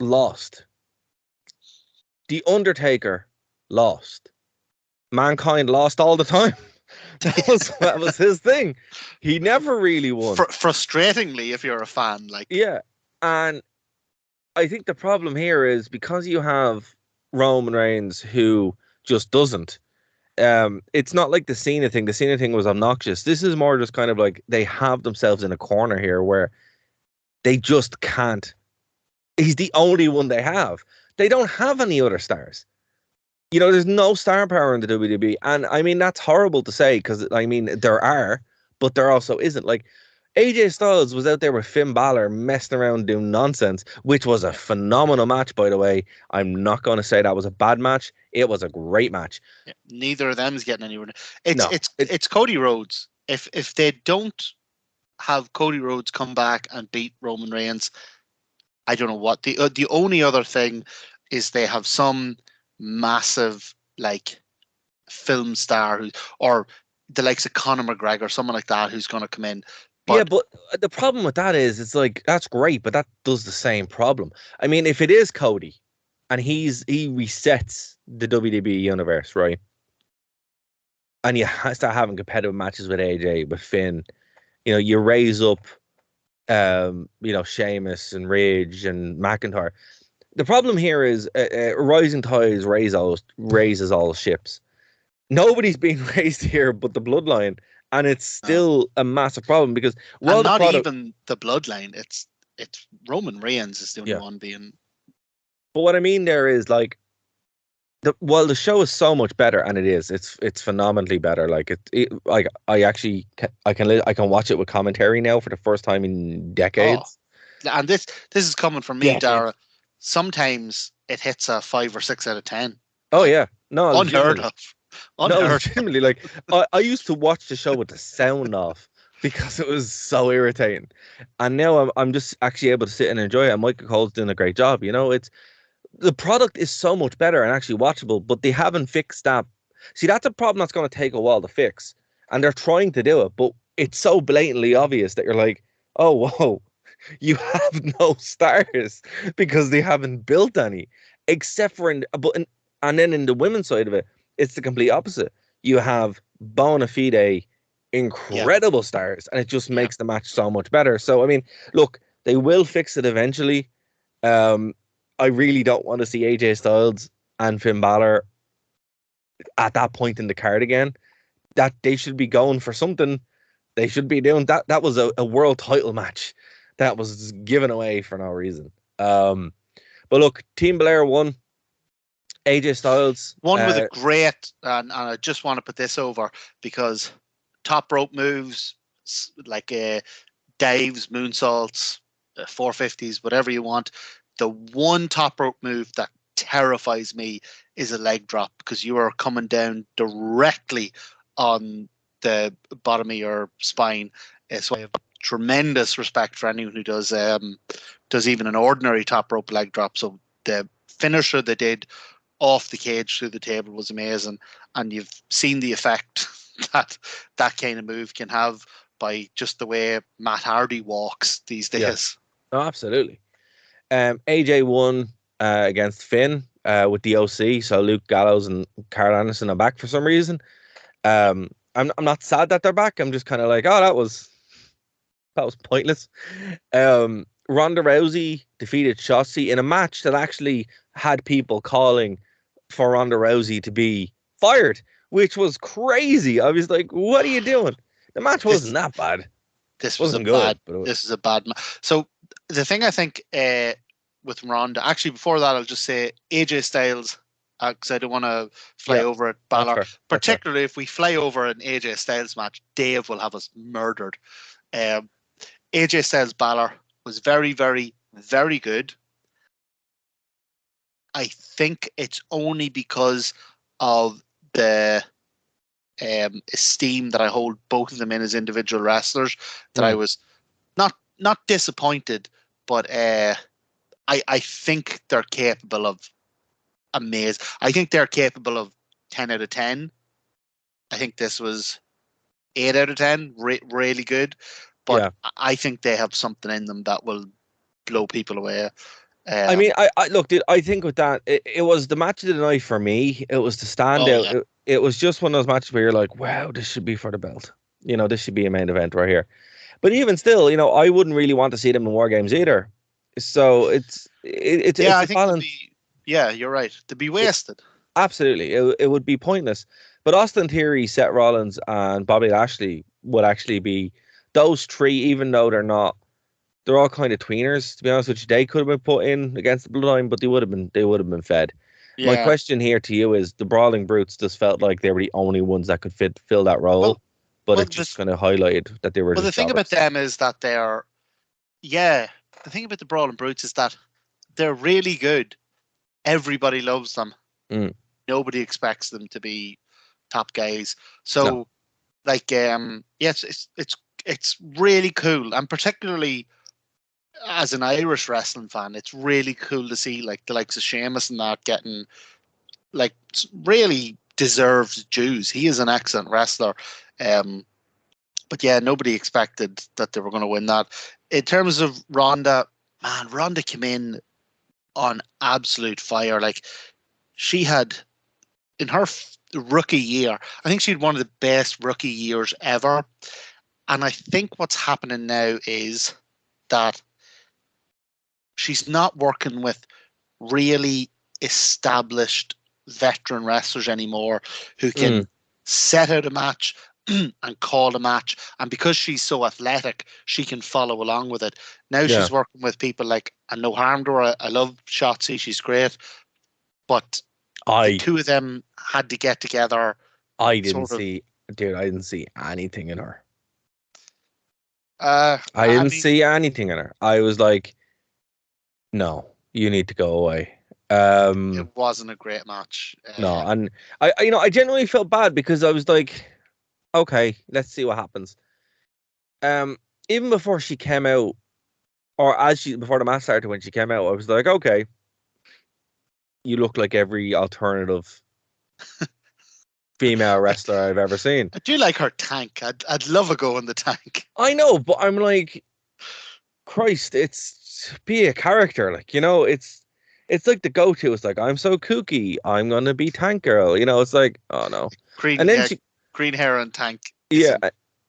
[SPEAKER 6] lost. The Undertaker lost. Mankind lost all the time. That was his thing. He never really won.
[SPEAKER 7] Frustratingly, if you're a fan, like,
[SPEAKER 6] yeah. And I think the problem here is because you have Roman Reigns who just doesn't. It's not like the Cena thing. The Cena thing was obnoxious. This is more just kind of like they have themselves in a corner here where they just can't. He's the only one they have. They don't have any other stars. There's no star power in the WWE, and I mean that's horrible to say because I mean there are, but there also isn't. Like AJ Styles was out there with Finn Balor messing around doing nonsense, which was a phenomenal match, by the way. I'm not going to say that was a bad match. It was a great match.
[SPEAKER 7] Yeah, neither of them is getting anywhere.
[SPEAKER 6] No,
[SPEAKER 7] It's Cody Rhodes. If they don't have Cody Rhodes come back and beat Roman Reigns, I don't know what the only other thing is they have some massive like film star or the likes of Conor McGregor, someone like that, who's going to come in.
[SPEAKER 6] Yeah, but the problem with that is it's like that's great, but that does the same problem. I mean, if it is Cody and he resets the WWE universe, right? And you start having competitive matches with AJ, with Finn, you raise up Sheamus and Ridge and McIntyre. The problem here is rising tides raises all ships. Nobody's being raised here but the bloodline, and it's still a massive problem because
[SPEAKER 7] even the bloodline. It's Roman Reigns is the only one being.
[SPEAKER 6] But what I mean there is like, the show is so much better, and it's phenomenally better. Like I can watch it with commentary now for the first time in decades.
[SPEAKER 7] Oh. And this is coming from me, Dara. Sometimes it hits a 5 or 6 out of 10.
[SPEAKER 6] Oh yeah, no,
[SPEAKER 7] unheard of.
[SPEAKER 6] No, legitimately, like I used to watch the show with the sound off because it was so irritating, and now I'm just actually able to sit and enjoy it. And Michael Cole's doing a great job. The product is so much better and actually watchable, but they haven't fixed that. See, that's a problem that's going to take a while to fix, and they're trying to do it, but it's so blatantly obvious that you're like, oh, whoa, you have no stars because they haven't built any, except for and then in the women's side of it, it's the complete opposite. You have bona fide, incredible stars, and it just makes the match so much better. So, I mean, look, they will fix it eventually. I really don't want to see AJ Styles and Finn Balor at that point in the card again. That they should be going for something. They should be doing that. That was a world title match that was given away for no reason. But look, Team Blair won. AJ Styles
[SPEAKER 7] won with a great, and I just want to put this over because top rope moves like dives, moonsaults, 450s, whatever you want. The one top rope move that terrifies me is a leg drop because you are coming down directly on the bottom of your spine. So I have tremendous respect for anyone who does even an ordinary top rope leg drop. So the finisher they did off the cage through the table was amazing, and you've seen the effect that kind of move can have by just the way Matt Hardy walks these days.
[SPEAKER 6] Oh, absolutely. AJ won against Finn with the OC, so Luke Gallows and Carl Anderson are back for some reason. I'm not sad that they're back. I'm just kind of like, oh, that was pointless. Ronda Rousey defeated Shotzi in a match that actually had people calling for Ronda Rousey to be fired, which was crazy. I was like, what are you doing? The match wasn't that bad.
[SPEAKER 7] This was This is a bad match. So the thing I think with Ronda, actually before that, I'll just say AJ Styles, because I don't want to fly over at Balor. Particularly if we fly over an AJ Styles match, Dave will have us murdered. AJ Styles Balor was very, very, very good. I think it's only because of the esteem that I hold both of them in as individual wrestlers that I was not disappointed, but I think they're capable of amazing. I think they're capable of 10 out of 10. I think this was 8 out of 10, really good. But I think they have something in them that will blow people away.
[SPEAKER 6] I mean, I look, dude, I think with that, it was the match of the night for me. It was the standout. Yeah. It was just one of those matches where you're like, wow, this should be for the belt. This should be a main event right here. But even still, I wouldn't really want to see them in War Games either. So it's
[SPEAKER 7] I think you're right. To be wasted.
[SPEAKER 6] Absolutely. It would be pointless. But Austin Theory, Seth Rollins, and Bobby Lashley would actually be those three, even though they're all kind of tweeners, to be honest with you. They could have been put in against the Bloodline, but they would have been fed. My
[SPEAKER 7] Yeah.
[SPEAKER 6] question here to you is: the Brawling Brutes just felt like they were the only ones that could fill that role,
[SPEAKER 7] Well,
[SPEAKER 6] but
[SPEAKER 7] well,
[SPEAKER 6] it just kind of highlighted that they were
[SPEAKER 7] the
[SPEAKER 6] just
[SPEAKER 7] thing about
[SPEAKER 6] jobbers.
[SPEAKER 7] them is that they're, yeah, the thing about the Brawling Brutes is that they're really good. Everybody loves them.
[SPEAKER 6] Mm.
[SPEAKER 7] Nobody expects them to be top guys. So,
[SPEAKER 6] No.
[SPEAKER 7] like, yes, it's really cool, and particularly as an Irish wrestling fan, it's really cool to see like the likes of Sheamus and that getting like really deserved dues. He is an excellent wrestler. But yeah, nobody expected that they were going to win that. In terms of Ronda, man, Ronda came in on absolute fire. Like she had in her rookie year, I think she had one of the best rookie years ever. And I think what's happening now is that she's not working with really established veteran wrestlers anymore who can set out a match and call a match. And because she's so athletic, she can follow along with it. Now
[SPEAKER 6] Yeah.
[SPEAKER 7] she's working with people like, and no harm to her, I love Shotzi, she's great. But the two of them had to get together.
[SPEAKER 6] I didn't see anything in her.
[SPEAKER 7] I
[SPEAKER 6] didn't see anything in her. I was like, no, you need to go away.
[SPEAKER 7] It wasn't a great match.
[SPEAKER 6] No, and I genuinely felt bad because I was like, okay, let's see what happens. Even before she came out, or before the match started, when she came out, I was like, okay, you look like every alternative female wrestler I've ever seen.
[SPEAKER 7] I do like her tank. I'd love a go in the tank.
[SPEAKER 6] I know, but I'm like, Christ, it's be a character, like, it's like the go-to. It's like, I'm so kooky, I'm gonna be Tank Girl. It's like, oh no.
[SPEAKER 7] Green,
[SPEAKER 6] and then
[SPEAKER 7] green hair and tank.
[SPEAKER 6] Isn't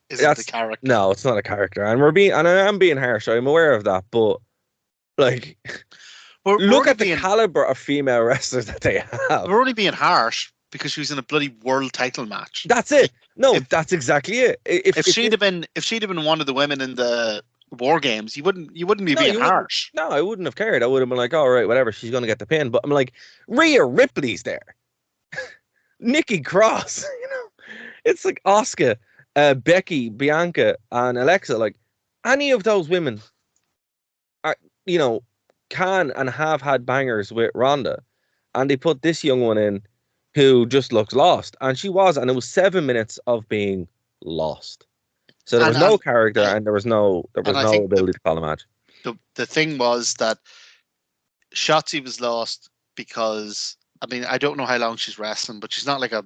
[SPEAKER 7] the character.
[SPEAKER 6] No, it's not a character, and I am being harsh. I'm aware of that, but like, look at the caliber of female wrestlers that they have.
[SPEAKER 7] We're only being harsh because she was in a bloody world title match.
[SPEAKER 6] That's it. No, that's exactly it.
[SPEAKER 7] If she'd have been one of the women in the War Games, you wouldn't be being harsh.
[SPEAKER 6] No, I wouldn't have cared. I would have been like, all right, whatever, she's gonna get the pin. But I'm like, Rhea Ripley's there, Nikki Cross. It's like Asuka, Becky, Bianca, and Alexa. Like, any of those women are, can and have had bangers with Ronda, and they put this young one in who just looks lost, and she was, and it was 7 minutes of being lost. So there was no character, and there was no ability to call a match.
[SPEAKER 7] The thing was that Shotzi was lost because, I mean, I don't know how long she's wrestling, but she's not like a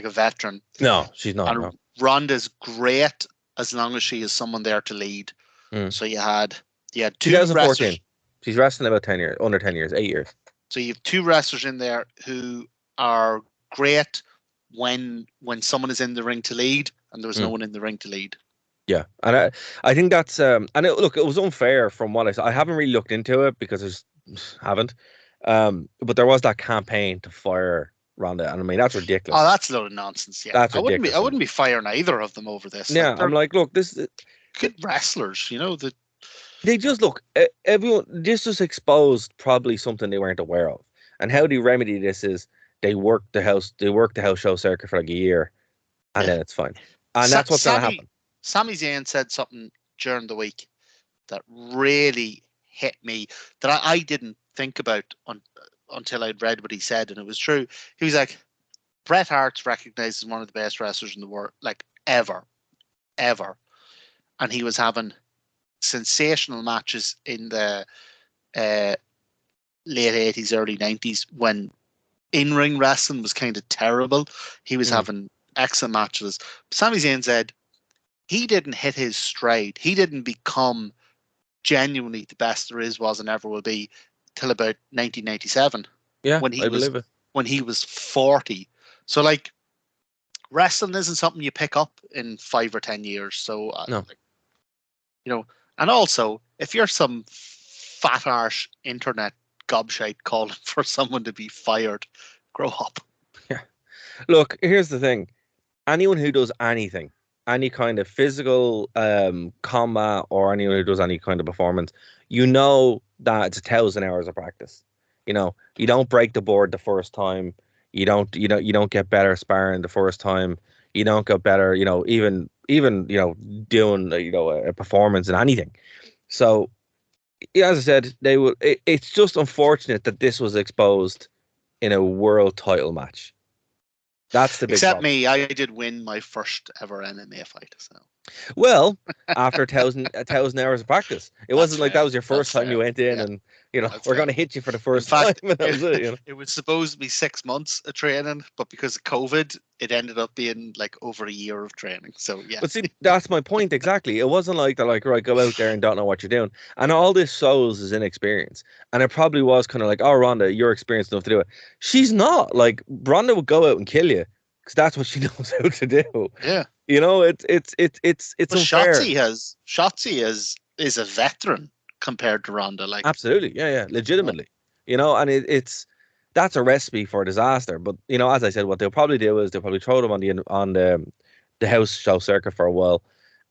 [SPEAKER 7] veteran.
[SPEAKER 6] No, she's not.
[SPEAKER 7] And
[SPEAKER 6] no.
[SPEAKER 7] Ronda's great as long as she has someone there to lead. So you had 2
[SPEAKER 6] 2014.
[SPEAKER 7] wrestlers.
[SPEAKER 6] She's wrestling about 10 years, under 10 years, 8 years.
[SPEAKER 7] So you have 2 wrestlers in there who are great when someone is in the ring to lead, and there was no one in the ring to lead.
[SPEAKER 6] Yeah, and I think that's look, it was unfair from what I saw. I haven't really looked into it because I just haven't. But there was that campaign to fire Ronda, and I mean, that's ridiculous.
[SPEAKER 7] Oh, that's a load of nonsense. Yeah,
[SPEAKER 6] that's
[SPEAKER 7] I wouldn't be firing either of them over this.
[SPEAKER 6] Yeah, I'm like, look, this is
[SPEAKER 7] good wrestlers. That
[SPEAKER 6] they just look. Everyone just exposed probably something they weren't aware of, and how they remedy this is they work the house show circuit for like a year, and then it's fine. And that's what's going to happen.
[SPEAKER 7] Sami Zayn said something during the week that really hit me that I didn't think about until I'd read what he said, and it was true. He was like, Bret Hart's recognized as one of the best wrestlers in the world, like ever. And he was having sensational matches in the late 80s, early 90s when in-ring wrestling was kind of terrible. He was having excellent matches. Sami Zayn said he didn't hit his stride. He didn't become genuinely the best there is, was, and ever will be till about 1997.
[SPEAKER 6] Yeah,
[SPEAKER 7] when he
[SPEAKER 6] believe it.
[SPEAKER 7] When he was 40. So like, wrestling isn't something you pick up in 5 or 10 years. So
[SPEAKER 6] no,
[SPEAKER 7] and also if you're some fat arse internet gobshite calling for someone to be fired, grow up.
[SPEAKER 6] Yeah. Look, here's the thing. Anyone who does anything, any kind of physical combat, or anyone who does any kind of performance, that it's 1,000 hours of practice. You don't break the board the first time. You don't get better sparring the first time. You don't get better, even doing a performance in anything. So yeah, as I said, they will. It's just unfortunate that this was exposed in a world title match. That's the big
[SPEAKER 7] Except
[SPEAKER 6] problem.
[SPEAKER 7] me, I did win my first ever MMA fight. So
[SPEAKER 6] Well, after a thousand hours of practice, it wasn't like
[SPEAKER 7] fair.
[SPEAKER 6] that was your first
[SPEAKER 7] That's
[SPEAKER 6] time you
[SPEAKER 7] fair.
[SPEAKER 6] went in
[SPEAKER 7] Yeah,
[SPEAKER 6] and
[SPEAKER 7] that's
[SPEAKER 6] we're
[SPEAKER 7] fair.
[SPEAKER 6] going to hit you for the
[SPEAKER 7] In
[SPEAKER 6] first time,
[SPEAKER 7] fact,
[SPEAKER 6] and that was it.
[SPEAKER 7] it was supposed to be 6 months of training, but because of COVID, it ended up being like over a year of training. So yeah.
[SPEAKER 6] But see, that's my point exactly. It wasn't like they're like, right, go out there and don't know what you're doing. And all this shows is inexperience. And it probably was kind of like, oh, Ronda, you're experienced enough to do it. She's not. Like, Ronda would go out and kill you because that's what she knows how to do.
[SPEAKER 7] Yeah.
[SPEAKER 6] It's
[SPEAKER 7] But
[SPEAKER 6] unfair.
[SPEAKER 7] Shotzi is a veteran compared to Ronda. Like,
[SPEAKER 6] Absolutely, yeah, legitimately. And that's a recipe for disaster. But as I said, what they'll probably do is they'll probably throw them on the house show circuit for a while,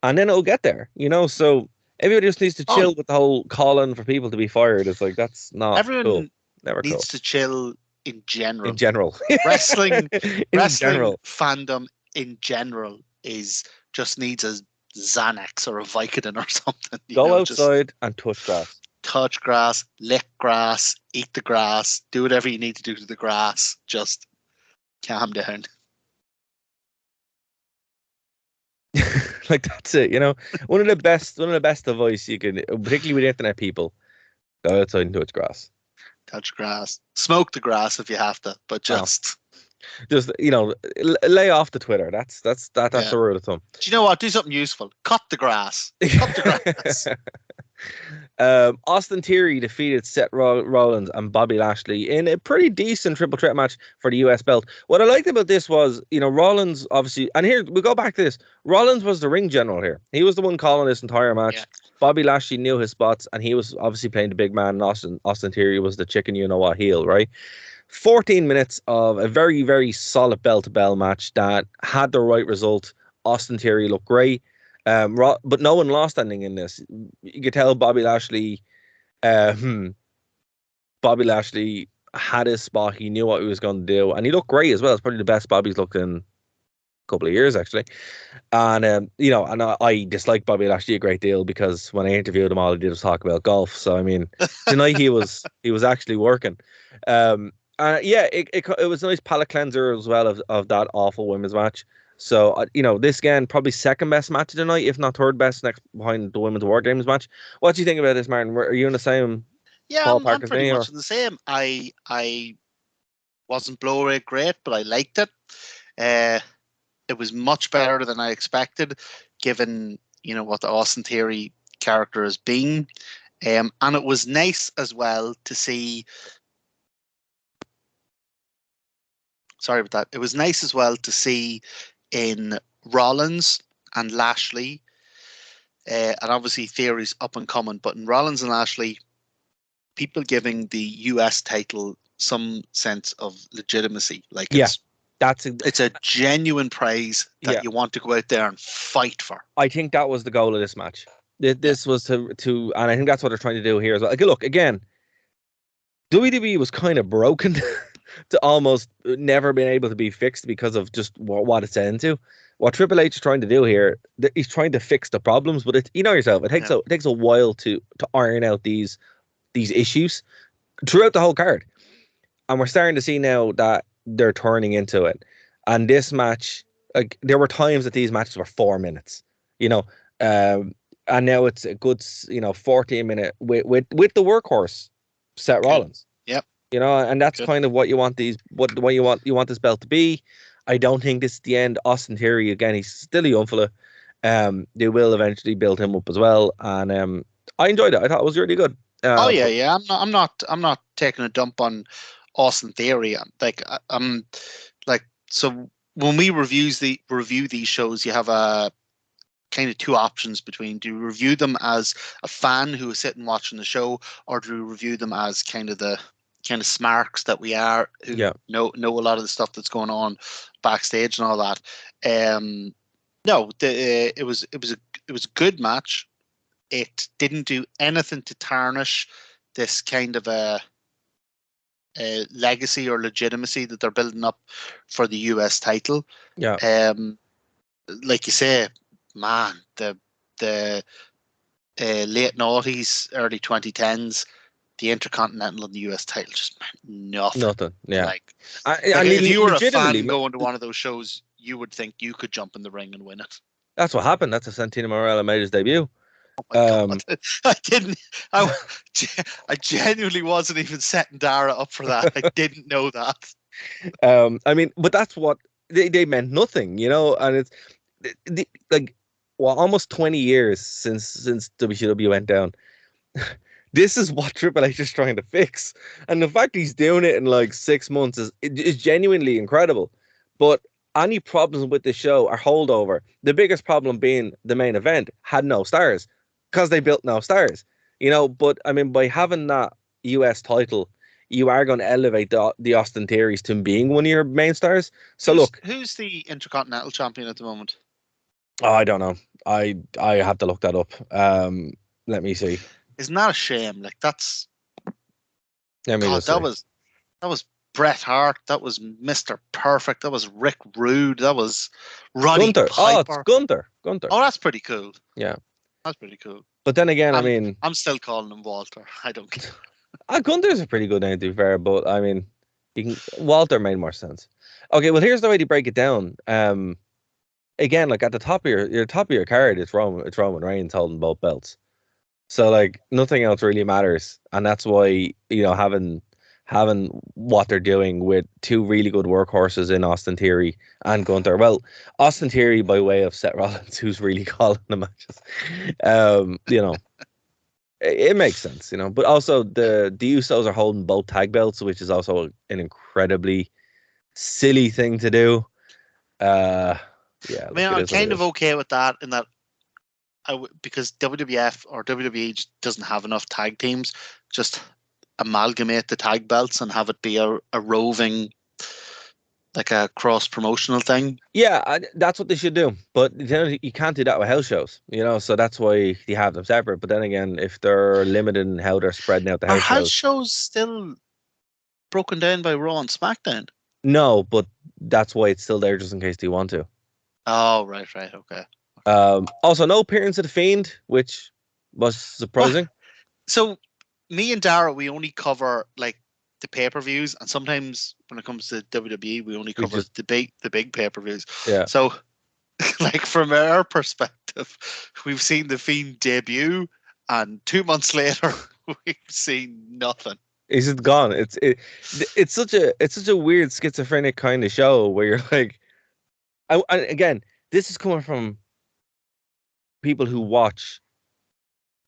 [SPEAKER 6] and then it'll get there. So everybody just needs to chill with the whole calling for people to be fired. It's like that's not
[SPEAKER 7] everyone
[SPEAKER 6] cool. Never
[SPEAKER 7] needs
[SPEAKER 6] cool.
[SPEAKER 7] to chill in general.
[SPEAKER 6] In general,
[SPEAKER 7] Wrestling
[SPEAKER 6] in general,
[SPEAKER 7] fandom in general just needs a Xanax or a Vicodin or something.
[SPEAKER 6] Go outside and touch grass.
[SPEAKER 7] Touch grass, lick grass, eat the grass, do whatever you need to do to the grass. Just calm down.
[SPEAKER 6] Like that's it. One of the best advice you can, particularly with internet people, go outside and touch grass.
[SPEAKER 7] Touch grass, smoke the grass if you have to, but just
[SPEAKER 6] lay off the Twitter. That's the rule of thumb.
[SPEAKER 7] Do you know what? Do something useful. Cut the grass. Cut the grass.
[SPEAKER 6] Austin Theory defeated Seth Rollins and Bobby Lashley in a pretty decent triple threat match for the US belt. What I liked about this was, Rollins obviously, and here we go back to this. Rollins was the ring general here. He was the one calling this entire match. Yeah. Bobby Lashley knew his spots, and he was obviously playing the big man. And Austin Theory was the chicken, heel, right? 14 minutes of a very, very solid bell-to-bell match that had the right result. Austin Theory looked great. But no one lost anything in this. You could tell Bobby Lashley had his spot. He knew what he was going to do, and he looked great as well. It's probably the best Bobby's looked in a couple of years, actually. And I dislike Bobby Lashley a great deal because when I interviewed him, all he did was talk about golf. So I mean, tonight he was actually working. It was a nice palate cleanser as well of that awful women's match. So, this again, probably second best match of the night, if not third best, next behind the Women's War Games match. What do you think about this, Martin? Are you in the same ballpark
[SPEAKER 7] I'm
[SPEAKER 6] as
[SPEAKER 7] pretty
[SPEAKER 6] me?
[SPEAKER 7] much in the same. I wasn't blow away great, but I liked it. It was much better than I expected, given, what the Austin Theory character has been. And it was nice as well to see... Sorry about that. It was nice as well to see in Rollins and Lashley, and obviously Theory's up and coming, but in Rollins and Lashley, people giving the US title some sense of legitimacy. Like, it's a genuine prize that you want to go out there and fight for.
[SPEAKER 6] I think that was the goal of this match. This was to, and I think that's what they're trying to do here as well. Like, look, again, WWE was kind of broken to almost never been able to be fixed because of just what it's into. What Triple H is trying to do here, he's trying to fix the problems, but yourself, it takes a while to iron out these issues throughout the whole card. And we're starting to see now that they're turning into it. And this match, like, there were times that these matches were 4 minutes, and now it's a good 14-minute with the workhorse Seth Rollins.
[SPEAKER 7] Yep.
[SPEAKER 6] And that's kind of what you want you want this belt to be. I don't think this is the end. Austin Theory, again, he's still a young fella. They will eventually build him up as well, and I enjoyed it. I thought it was really good.
[SPEAKER 7] I'm not taking a dump on Austin Theory. So when we review these shows, you have a kind of two options between: do you review them as a fan who is sitting watching the show, or do you review them as kind of the smarks that we are, who know a lot of the stuff that's going on backstage and all that. It was a good match. It didn't do anything to tarnish this kind of a legacy or legitimacy that they're building up for the US title.
[SPEAKER 6] Yeah.
[SPEAKER 7] Like you say, man, the late noughties, early 2010s, the Intercontinental and the US title just meant nothing.
[SPEAKER 6] Nothing. Yeah.
[SPEAKER 7] Like
[SPEAKER 6] I
[SPEAKER 7] if you were a
[SPEAKER 6] legitimately
[SPEAKER 7] fan going to one of those shows, you would think you could jump in the ring and win it.
[SPEAKER 6] That's what happened. That's how Santino Marella made his debut.
[SPEAKER 7] Oh my God. I didn't. I genuinely wasn't even setting Dara up for that. I didn't know that.
[SPEAKER 6] I mean, but that's what they meant nothing, you know. And it's like, well, almost 20 years since WCW went down. This is what Triple H is trying to fix, and the fact he's doing it in like 6 months is genuinely incredible. But any problems with the show are holdover. The biggest problem being the main event had no stars because they built no stars, you know. But I mean, by having that US title, you are going to elevate the Austin Theories to being one of your main stars. So
[SPEAKER 7] who's the Intercontinental Champion at the moment?
[SPEAKER 6] Oh, I don't know. I have to look that up. Let me see.
[SPEAKER 7] Isn't that a shame? Like that's.
[SPEAKER 6] God,
[SPEAKER 7] that was Bret Hart. That was Mr. Perfect. That was Rick Rude. That was Roddy
[SPEAKER 6] Gunther.
[SPEAKER 7] Piper.
[SPEAKER 6] Oh, it's Gunther.
[SPEAKER 7] Oh, that's pretty cool.
[SPEAKER 6] Yeah,
[SPEAKER 7] that's pretty cool.
[SPEAKER 6] But then again, I mean,
[SPEAKER 7] I'm still calling him Walter. I don't care.
[SPEAKER 6] Gunther's a pretty good name to be fair, but I mean, Walter made more sense. Okay, well, here's the way to break it down. Again, like at the top of your card, it's Roman Reigns holding both belts. So like nothing else really matters, and that's why, you know, having what they're doing with two really good workhorses in Austin Theory and Gunther. Well, Austin Theory by way of Seth Rollins, who's really calling the matches. You know, it makes sense, you know. But also the Usos are holding both tag belts, which is also an incredibly silly thing to do. Yeah,
[SPEAKER 7] I mean, I'm kind of okay with that in that because WWF or WWE just doesn't have enough tag teams. Just amalgamate the tag belts and have it be a roving, like a cross promotional thing.
[SPEAKER 6] Yeah, that's what they should do. But you can't do that with house shows, you know. So that's why you have them separate. But then again, if they're limited in how they're spreading out the house
[SPEAKER 7] shows still broken down by Raw and SmackDown?
[SPEAKER 6] No, but that's why it's still there just in case they want to.
[SPEAKER 7] Oh, right, okay.
[SPEAKER 6] Also, no appearance of the Fiend, which was surprising.
[SPEAKER 7] So, me and Dara, we only cover like the pay-per-views, and sometimes when it comes to WWE, we only cover the big pay-per-views.
[SPEAKER 6] Yeah.
[SPEAKER 7] So, like from our perspective, we've seen the Fiend debut, and 2 months later, we've seen nothing.
[SPEAKER 6] Is it gone? It's such a weird schizophrenic kind of show where you're like, and again, this is coming from people who watch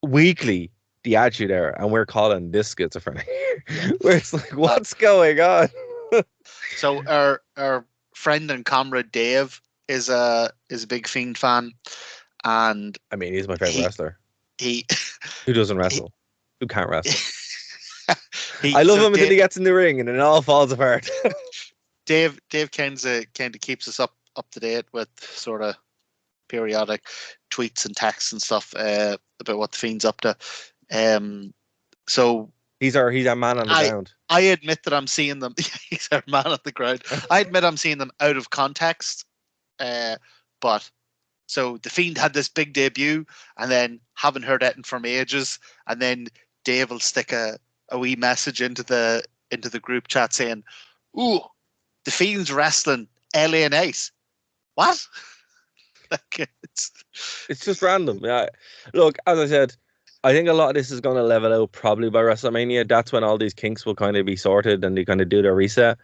[SPEAKER 6] weekly the Attitude Era, and we're calling this schizophrenic. Where it's like, what's going on?
[SPEAKER 7] So our friend and comrade Dave is a big Fiend fan, and
[SPEAKER 6] I mean, he's my favorite wrestler. Who doesn't wrestle? Who can't wrestle? I love him until he gets in the ring and it all falls apart.
[SPEAKER 7] Dave kind of keeps us up to date with sort of periodic tweets and texts and stuff about what the Fiend's up to. So
[SPEAKER 6] he's our man on the ground.
[SPEAKER 7] I admit that I'm seeing them. He's our man on the ground. I admit I'm seeing them out of context. But so the Fiend had this big debut, and then haven't heard anything from ages, and then Dave will stick a wee message into the group chat saying, "Ooh, the Fiend's wrestling LA Knight." What? Like
[SPEAKER 6] it's just random. Yeah. Look, as I said, I think a lot of this is going to level out probably by WrestleMania. That's when all these kinks will kind of be sorted and they kind of do their reset.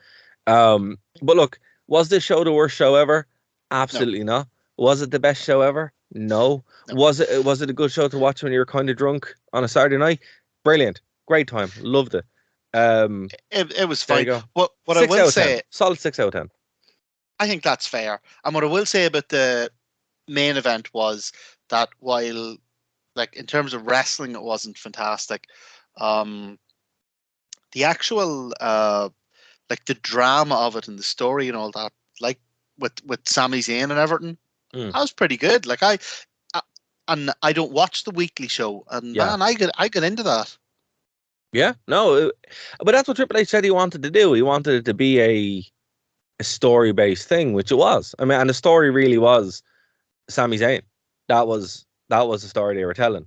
[SPEAKER 6] But look, was this show the worst show ever? Absolutely not. Was it the best show ever? No. Was it a good show to watch when you were kind of drunk on a Saturday night? Brilliant. Great time. Loved it.
[SPEAKER 7] It was fine. What I will say,
[SPEAKER 6] solid 6 out of 10.
[SPEAKER 7] I think that's fair. And what I will say about the main event was that while, like, in terms of wrestling, it wasn't fantastic. The actual, like, the drama of it and the story and all that, like with Sami Zayn and everything, that was pretty good. Like I don't watch the weekly show, and man, I get into that.
[SPEAKER 6] Yeah, no, but that's what Triple H said he wanted to do. He wanted it to be a story-based thing, which it was. I mean, and the story really was Sami Zayn. That was the story they were telling.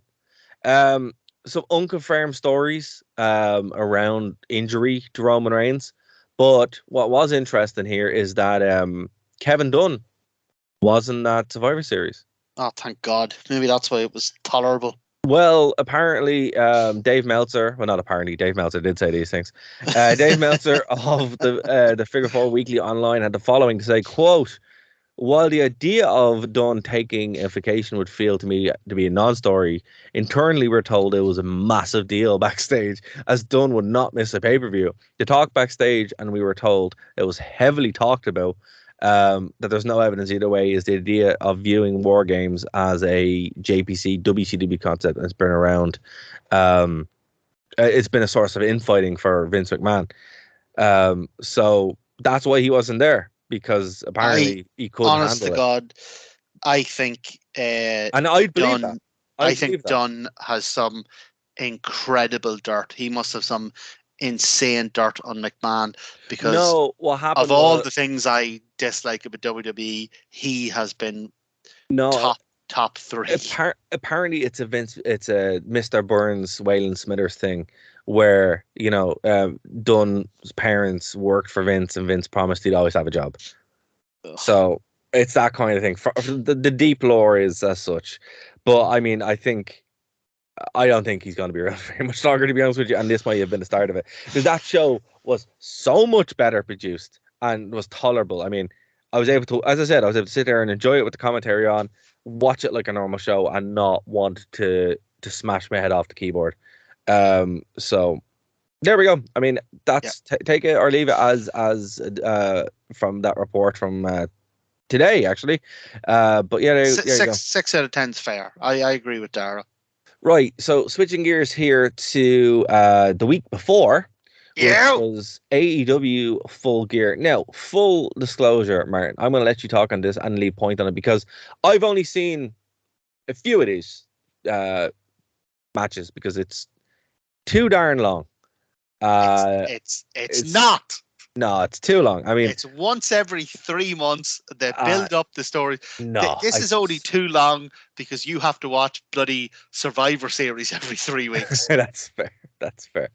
[SPEAKER 6] Um, some unconfirmed stories around injury to Roman Reigns, but what was interesting here is that Kevin Dunn wasn't at Survivor Series.
[SPEAKER 7] Oh, thank God. Maybe that's why it was tolerable.
[SPEAKER 6] Well, apparently, Dave Meltzer. Well, not apparently. Dave Meltzer did say these things. Dave Meltzer of the Figure Four Weekly Online had the following to say: "Quote: While the idea of Dunn taking a vacation would feel to me to be a non-story, internally we're told it was a massive deal backstage, as Dunn would not miss a pay-per-view. The talk backstage, and we were told it was heavily talked about, that there's no evidence either way, is the idea of viewing War Games as a JPC WCW concept that's been around. It's been a source of infighting for Vince McMahon. So that's why he wasn't there, because apparently he couldn't
[SPEAKER 7] Honest to
[SPEAKER 6] handle it.
[SPEAKER 7] God, I think
[SPEAKER 6] And I'd believe that.
[SPEAKER 7] I think Dunn has some incredible dirt. He must have some insane dirt on McMahon, because
[SPEAKER 6] No, what happened
[SPEAKER 7] of all
[SPEAKER 6] was,
[SPEAKER 7] the things I dislike about WWE, he has been
[SPEAKER 6] no,
[SPEAKER 7] top three.
[SPEAKER 6] apparently it's a Mr. Burns, Waylon Smithers thing, where Dunn's parents worked for Vince, and Vince promised he'd always have a job.
[SPEAKER 7] Ugh.
[SPEAKER 6] So it's that kind of thing. The deep lore is as such, but I mean, I don't think he's going to be around very much longer, to be honest with you. And this might have been the start of it, because that show was so much better produced and was tolerable. I mean, I was able to, as I said, sit there and enjoy it with the commentary on, watch it like a normal show, and not want to smash my head off the keyboard. So there we go. I mean, that's take it or leave it as from that report from today, actually. But yeah, there you go.
[SPEAKER 7] 6 out of 10 is fair. I agree with Dara.
[SPEAKER 6] Right, so switching gears here to the week before, which was AEW Full Gear. Now, full disclosure, Martin, I'm going to let you talk on this and leave point on it, because I've only seen a few of these matches, because it's too darn long.
[SPEAKER 7] It's not.
[SPEAKER 6] No, it's too long. I mean,
[SPEAKER 7] it's once every 3 months. They build up the story.
[SPEAKER 6] No,
[SPEAKER 7] this is only too long because you have to watch bloody Survivor Series every 3 weeks.
[SPEAKER 6] That's fair.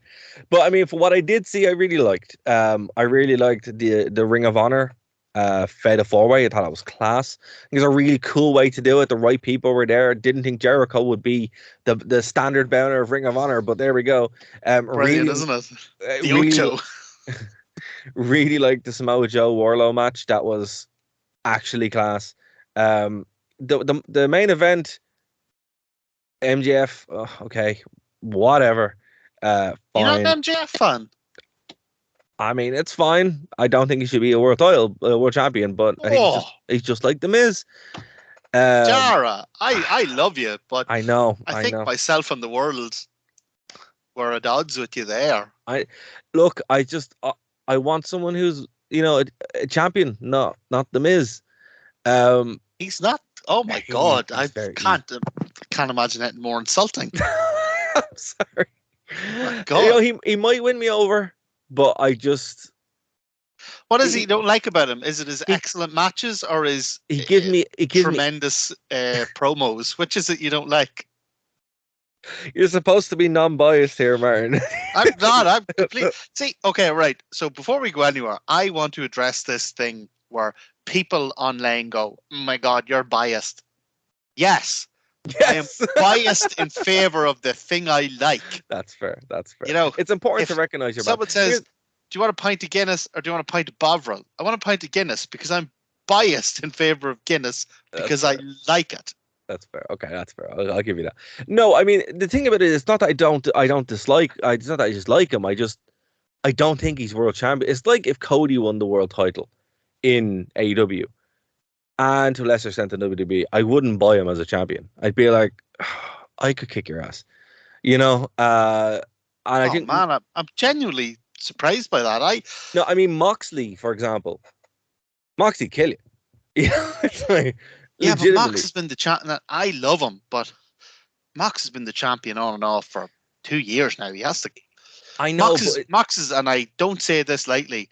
[SPEAKER 6] But I mean, for what I did see, I really liked. I really liked the Ring of Honor Fatal 4-Way. I thought it was class. It was a really cool way to do it. The right people were there. Didn't think Jericho would be the standard bearer of Ring of Honor, but there we go.
[SPEAKER 7] Brilliant,
[SPEAKER 6] really,
[SPEAKER 7] isn't it? The Ocho.
[SPEAKER 6] Really liked the Samoa Joe Warlow match. That was actually class. The main event, MJF. Okay, whatever. Fine.
[SPEAKER 7] You're not an MJF fan?
[SPEAKER 6] I mean, it's fine. I don't think he should be a world champion, but I think he's just like The Miz.
[SPEAKER 7] Jara, I love you, but
[SPEAKER 6] I know.
[SPEAKER 7] I think myself and the world were at odds with you there.
[SPEAKER 6] I want someone who's a champion, not The Miz.
[SPEAKER 7] He's not. Oh my God, I can't imagine that more insulting.
[SPEAKER 6] I'm sorry.
[SPEAKER 7] Oh God.
[SPEAKER 6] He might win me over, but I just.
[SPEAKER 7] What is he don't like about him? Is it his excellent matches, or is
[SPEAKER 6] he gives me
[SPEAKER 7] tremendous promos? Which is it you don't like?
[SPEAKER 6] You're supposed to be non-biased here, Martin.
[SPEAKER 7] I'm not. I'm complete. See, okay, right. So before we go anywhere, I want to address this thing where people online go, "Oh my God, you're biased." Yes. I am biased in favor of the thing I like.
[SPEAKER 6] That's fair.
[SPEAKER 7] It's
[SPEAKER 6] important to recognize your.
[SPEAKER 7] Someone says, "Do you want a pint of Guinness or do you want a pint of Bovril?" I want a pint of Guinness because I'm biased in favor of Guinness because I like it.
[SPEAKER 6] That's fair. Okay, that's fair. I'll give you that. No, I mean, the thing about it is not that I don't dislike. It's not that I just like him. I don't think he's world champion. It's like if Cody won the world title in AEW, and to a lesser extent in WWE, I wouldn't buy him as a champion. I'd be like, I could kick your ass, And I think,
[SPEAKER 7] man, I'm genuinely surprised by that.
[SPEAKER 6] I mean, Moxley, for example, Moxley kill you. It's like.
[SPEAKER 7] Yeah, but Mox has been the champion. I love him, but Mox has been the champion on and off for 2 years now. He has to.
[SPEAKER 6] I know,
[SPEAKER 7] Mox is, and I don't say this lightly,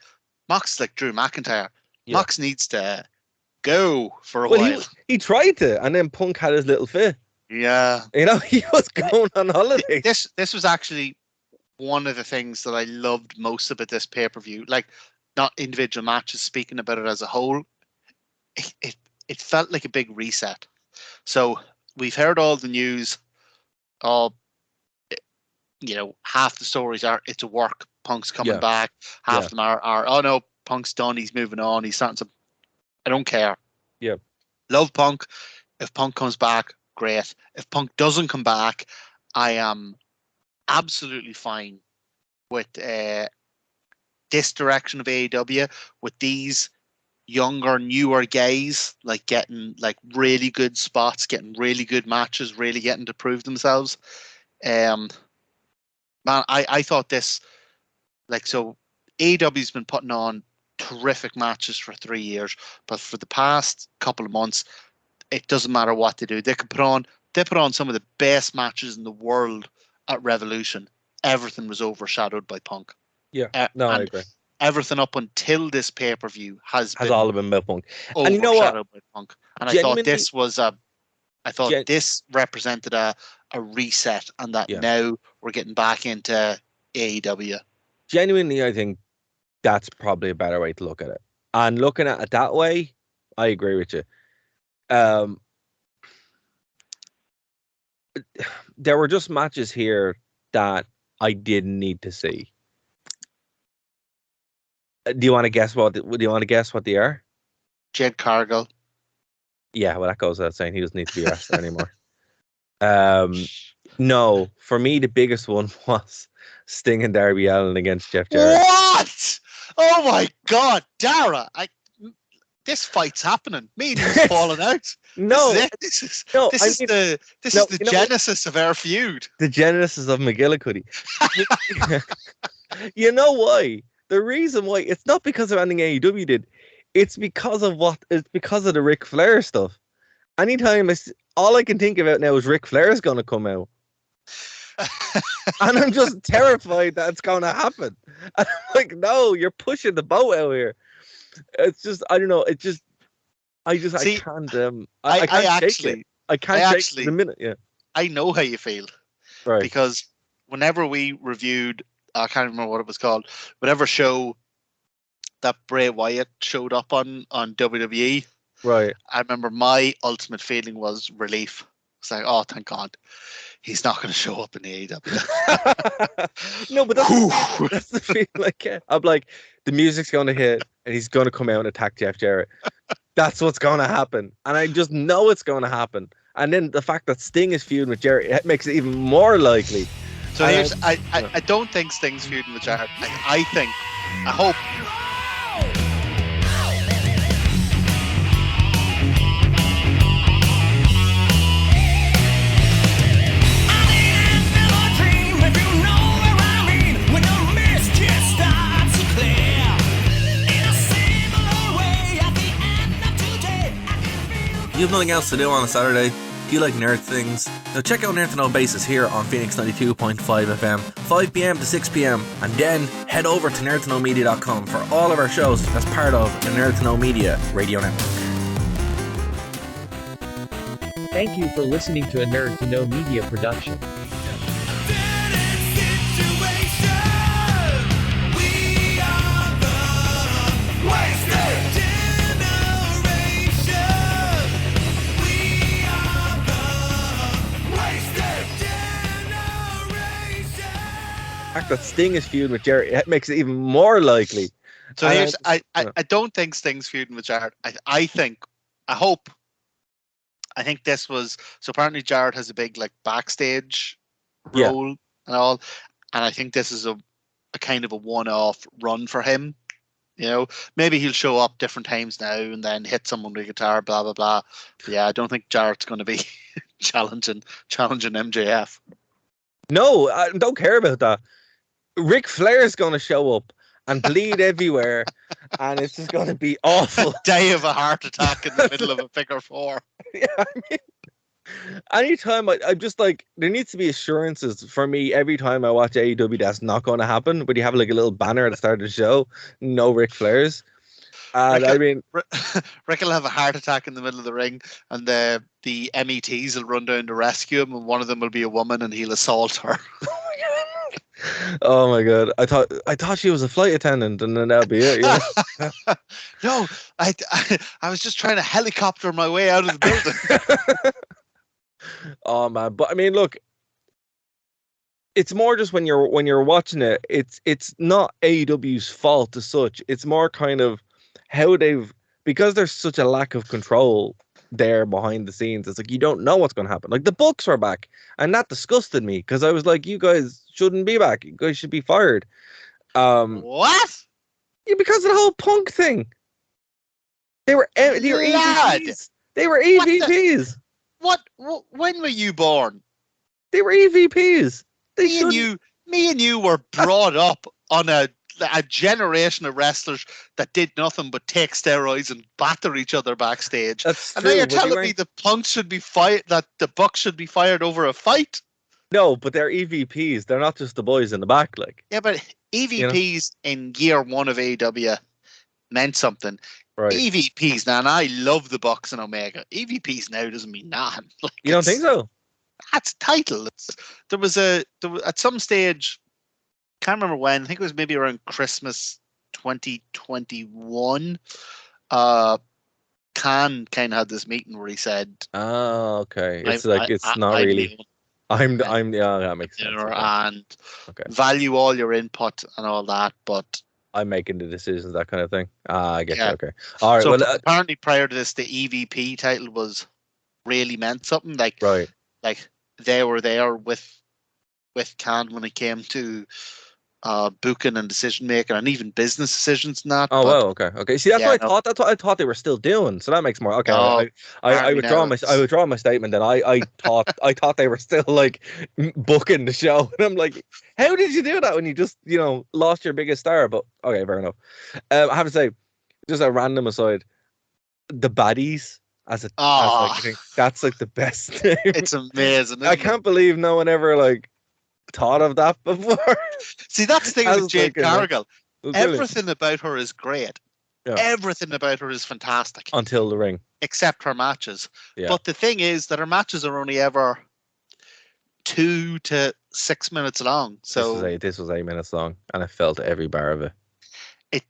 [SPEAKER 7] Mox is like Drew McIntyre.
[SPEAKER 6] Yeah.
[SPEAKER 7] Mox needs to go for a while.
[SPEAKER 6] He tried to, and then Punk had his little fit.
[SPEAKER 7] Yeah.
[SPEAKER 6] He was going on holiday.
[SPEAKER 7] This was actually one of the things that I loved most about this pay-per-view. Like, not individual matches, speaking about it as a whole. It felt like a big reset. So we've heard all the news. Half the stories are it's a work. Punk's coming back. Half of them are oh no, Punk's done. He's moving on. He's starting to. I don't care.
[SPEAKER 6] Yeah.
[SPEAKER 7] Love Punk. If Punk comes back, great. If Punk doesn't come back, I am absolutely fine with this direction of AEW, with these younger, newer guys getting really good spots, getting really good matches, really getting to prove themselves. Man, I thought this so AEW's been putting on terrific matches for 3 years, but for the past couple of months, it doesn't matter what they do. They put on some of the best matches in the world at Revolution. Everything was overshadowed by Punk.
[SPEAKER 6] Yeah, I agree.
[SPEAKER 7] Everything up until this pay-per-view has
[SPEAKER 6] all been about Punk.
[SPEAKER 7] And you know what? By Punk. And I thought this was this represented a reset, and that now we're getting back into AEW.
[SPEAKER 6] Genuinely, I think that's probably a better way to look at it. And looking at it that way, I agree with you. There were just matches here that I didn't need to see. Do you want to guess what they are?
[SPEAKER 7] Jade Cargill.
[SPEAKER 6] Yeah, well, that goes without saying. He doesn't need to be a wrestler anymore. No, for me, the biggest one was Sting and Darby Allin against Jeff Jarrett.
[SPEAKER 7] What? Oh my God, Dara! This fight's happening. Me and you's falling out.
[SPEAKER 6] No,
[SPEAKER 7] this is the genesis of our feud.
[SPEAKER 6] The genesis of McGillicuddy. You know why? The reason why, it's not because of anything AEW did. It's because of the Ric Flair stuff. Anytime all I can think about now is Ric Flair's going to come out. And I'm just terrified that it's going to happen. And I'm like, no, you're pushing the boat out here. It's just, I don't know. I can't. I can't shake it. I can't shake it the minute. Yeah.
[SPEAKER 7] I know how you feel.
[SPEAKER 6] Right.
[SPEAKER 7] Because whenever we reviewed, I can't remember what it was called, whatever show that Bray Wyatt showed up on WWE.
[SPEAKER 6] Right.
[SPEAKER 7] I remember my ultimate feeling was relief. It's like, oh, thank God, he's not going to show up in the AEW.
[SPEAKER 6] No, but that's the feeling. I'm like, the music's going to hit, and he's going to come out and attack Jeff Jarrett. That's what's going to happen, and I just know it's going to happen. And then the fact that Sting is feuding with Jarrett, it makes it even more likely.
[SPEAKER 7] So I don't think Sting's feuding with Jarrett. I hope.
[SPEAKER 8] You have nothing else to do on a Saturday? Do you like nerd things? Now check out Nerd to Know Basis here on Phoenix 92.5 FM, 5 p.m. to 6 p.m. And then head over to nerdtoknowmedia.com for all of our shows as part of the Nerd to Know Media radio network.
[SPEAKER 9] Thank you for listening to a Nerd to Know Media production.
[SPEAKER 6] The fact that Sting is feuding with Jarrett, it makes it even more likely.
[SPEAKER 7] So I don't think Sting's feuding with Jarrett. I think this was, so apparently Jarrett has a big backstage role and all, and I think this is a kind of a one-off run for him. You know, maybe he'll show up different times now and then hit someone with a guitar, blah blah blah. But yeah, I don't think Jarrett's going to be challenging MJF.
[SPEAKER 6] No, I don't care about that. Ric Flair's going to show up and bleed everywhere, and it's just going to be awful.
[SPEAKER 7] Die of a heart attack in the middle of a figure four.
[SPEAKER 6] Yeah, I mean, Anytime I'm just like, there needs to be assurances for me every time I watch AEW that's not going to happen. But you have like a little banner at the start of the show, no Ric Flairs. And I mean,
[SPEAKER 7] Rick will have a heart attack in the middle of the ring, and the METs will run down to rescue him, and one of them will be a woman, and he'll assault her.
[SPEAKER 6] oh my god! I thought she was a flight attendant, and then that'll be it. You know?
[SPEAKER 7] No, I was just trying to helicopter my way out of the building.
[SPEAKER 6] Oh man, but I mean, look, it's more just when you're watching it, it's not AEW's fault as such. It's more kind of how because there's such a lack of control there behind the scenes. It's like you don't know what's going to happen. Like the Bucks are back, and that disgusted me because I was like, you guys shouldn't be back. You guys should be fired.
[SPEAKER 7] What?
[SPEAKER 6] Yeah, because of the whole Punk thing. They were EVPs. They were EVPs.
[SPEAKER 7] What? When were you born?
[SPEAKER 6] They were EVPs.
[SPEAKER 7] Me and you were brought up on a generation of wrestlers that did nothing but take steroids and batter each other backstage.
[SPEAKER 6] That's
[SPEAKER 7] and
[SPEAKER 6] true,
[SPEAKER 7] now you're telling me the Punks should be fired, that the Bucks should be fired over a fight?
[SPEAKER 6] No, but they're EVPs. They're not just the boys in the back. Like,
[SPEAKER 7] yeah, but EVPs in year one of AEW meant something.
[SPEAKER 6] Right.
[SPEAKER 7] EVPs now, and I love the Bucks and Omega. EVPs now doesn't mean nothing. Like,
[SPEAKER 6] you don't think so?
[SPEAKER 7] That's title. There was at some stage, can't remember when. I think it was maybe around Christmas 2021. Khan kind of had this meeting where he said,
[SPEAKER 6] "Oh, okay, it's not really. Yeah, that makes sense.
[SPEAKER 7] And value all your input and all that, but."
[SPEAKER 6] I'm making the decisions, that kind of thing. I get you. Okay. All right.
[SPEAKER 7] So apparently prior to this, the EVP title was really meant something. Like,
[SPEAKER 6] right.
[SPEAKER 7] Like they were there with Khan when it came to booking and decision making and even business decisions and that.
[SPEAKER 6] Oh, well, okay. See, that's what I thought. That's what I thought they were still doing. So that makes more. Okay, I withdraw my statement. Then I thought they were still like booking the show, and I'm like, how did you do that when you just lost your biggest star? But okay, fair enough. I have to say, just a random aside, the baddies I think that's like the best name.
[SPEAKER 7] It's amazing.
[SPEAKER 6] I can't believe no one ever like thought of that before.
[SPEAKER 7] See, that's the thing with Jade Cargill. Everything
[SPEAKER 6] brilliant.
[SPEAKER 7] about her is great. Yeah. Everything about her is fantastic.
[SPEAKER 6] Until the ring.
[SPEAKER 7] Except her matches.
[SPEAKER 6] Yeah.
[SPEAKER 7] But the thing is that her matches are only ever 2 to 6 minutes long. So
[SPEAKER 6] this was 8 minutes long, and I felt every bar of it.
[SPEAKER 7] It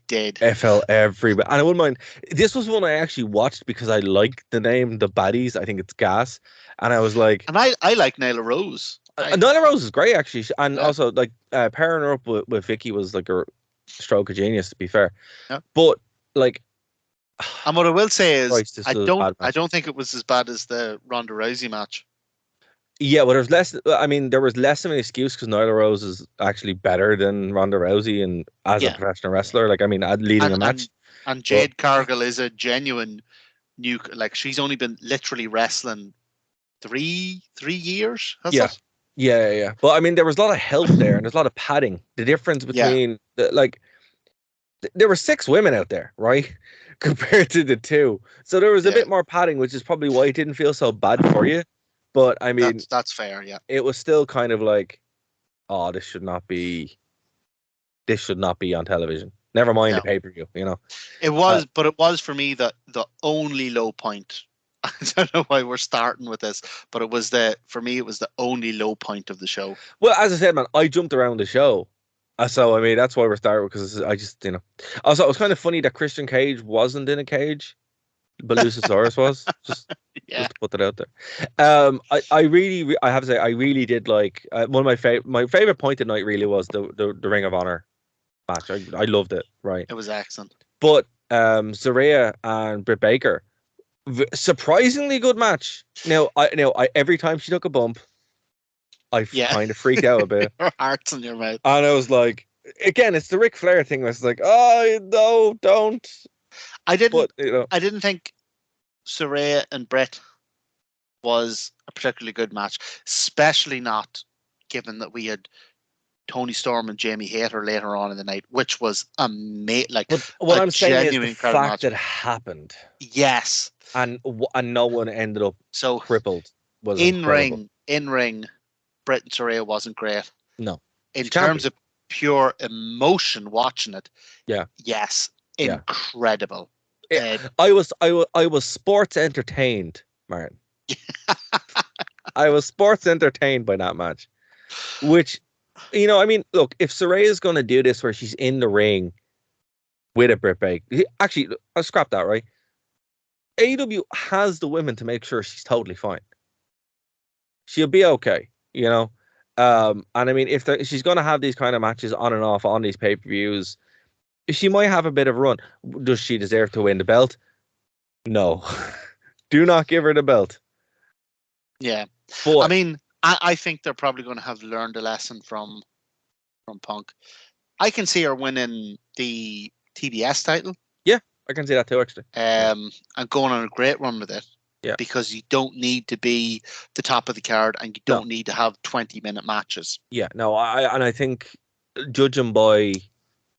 [SPEAKER 7] did.
[SPEAKER 6] I felt every bit. And I wouldn't mind. This was one I actually watched because I like the name, the baddies. I think it's gas. And I was like...
[SPEAKER 7] And I like Nyla Rose.
[SPEAKER 6] Nyla Rose is great, actually. And also, like, pairing her up with Vicky was like a stroke of genius, to be fair. Yeah. But, like...
[SPEAKER 7] And what I will say is, I don't think it was as bad as the Ronda Rousey match.
[SPEAKER 6] Yeah, well, there was less of an excuse because Nyla Rose is actually better than Ronda Rousey and as a professional wrestler. Like, I mean, leading a match.
[SPEAKER 7] And Jade Cargill is a genuine she's only been literally wrestling 3 years.
[SPEAKER 6] Yeah. But I mean, there was a lot of help there and there's a lot of padding. The difference between there were 6 women out there, right? Compared to the 2. So there was a bit more padding, which is probably why it didn't feel so bad for you. But I mean,
[SPEAKER 7] that's fair. Yeah,
[SPEAKER 6] it was still kind of like, oh, this should not be on television. Never mind the pay-per-view.
[SPEAKER 7] It was, but it was for me the only low point. I don't know why we're starting with this, but it was for me it was the only low point of the show.
[SPEAKER 6] Well, as I said, man, I jumped around the show, so I mean that's why we're starting because I just Also, it was kind of funny that Christian Cage wasn't in a cage. But Luchasaurus was just to put that out there. I have to say I really did like one of my favorite point of the night really was the Ring of Honor match. I loved it. Right,
[SPEAKER 7] it was excellent.
[SPEAKER 6] But Saraya and Britt Baker, surprisingly good match. Now I every time she took a bump, I kind of freaked out a bit.
[SPEAKER 7] Your heart's in your mouth.
[SPEAKER 6] And I was like, again, it's the Ric Flair thing. I was like, oh no, don't.
[SPEAKER 7] I didn't think Saraya and Brett was a particularly good match, especially not given that we had Tony Storm and Jamie Hayter later on in the night, which was amazing. Like,
[SPEAKER 6] but what I'm saying is the
[SPEAKER 7] incredible
[SPEAKER 6] fact
[SPEAKER 7] match.
[SPEAKER 6] that happened.
[SPEAKER 7] Yes.
[SPEAKER 6] And no one ended up
[SPEAKER 7] so
[SPEAKER 6] crippled was
[SPEAKER 7] in
[SPEAKER 6] incredible.
[SPEAKER 7] ring, Britt and Saraya wasn't great.
[SPEAKER 6] No.
[SPEAKER 7] In terms of pure emotion watching it, yes, incredible.
[SPEAKER 6] I was sports entertained, Martin. I was sports entertained by that match. Which, I mean, look, if Saraya's going to do this where she's in the ring with a Britt Baker, actually, I'll scrap that, right? AEW has the women to make sure she's totally fine. She'll be okay, And I mean, if she's going to have these kind of matches on and off on these pay-per-views, she might have a bit of a run. Does she deserve to win the belt? No. Do not give her the belt.
[SPEAKER 7] Yeah.
[SPEAKER 6] But,
[SPEAKER 7] I mean, I think they're probably going to have learned a lesson from Punk. I can see her winning the TBS title.
[SPEAKER 6] Yeah, I can see that too, actually.
[SPEAKER 7] And going on a great run with it.
[SPEAKER 6] Yeah.
[SPEAKER 7] Because you don't need to be the top of the card and you don't need to have 20-minute matches.
[SPEAKER 6] Yeah, no, I think judging by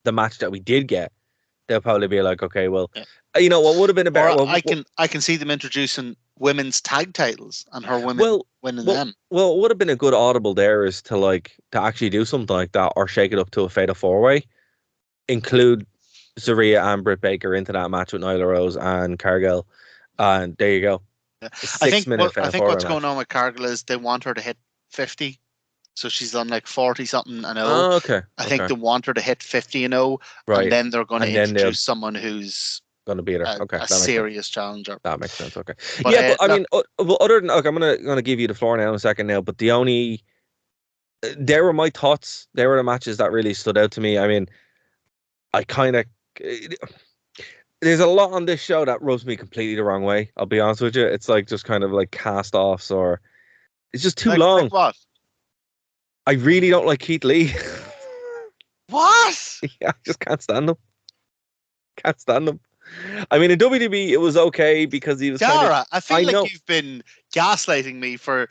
[SPEAKER 6] the match that we did get, they'll probably be like, okay, well, what would have been a better...
[SPEAKER 7] I can see them introducing women's tag titles and her women winning them.
[SPEAKER 6] Well, what would have been a good audible there is to actually do something like that or shake it up to a fatal four-way. Include Saraya and Britt Baker into that match with Nyla Rose and Cargill. And there you go.
[SPEAKER 7] Yeah. I think what's going on with Cargill is they want her to hit 50. So she's on 40-something and 0.
[SPEAKER 6] Oh, okay.
[SPEAKER 7] I think they want her to hit 50 and 0.
[SPEAKER 6] Right.
[SPEAKER 7] And then they're going to introduce someone who's
[SPEAKER 6] going to beat her.
[SPEAKER 7] A serious challenger.
[SPEAKER 6] That makes sense. Okay. But I mean, other than I'm gonna give you the floor now in a second now. But the only there were my thoughts. There were the matches that really stood out to me. I mean, I kind of there's a lot on this show that rubs me completely the wrong way. I'll be honest with you. It's just kind of like cast-offs or it's just too long.
[SPEAKER 7] Like what?
[SPEAKER 6] I really don't like Keith Lee.
[SPEAKER 7] What?
[SPEAKER 6] Yeah, I just can't stand him. Can't stand him. I mean, in WWE, it was okay because he was
[SPEAKER 7] Dara, I feel like you've been gaslighting me for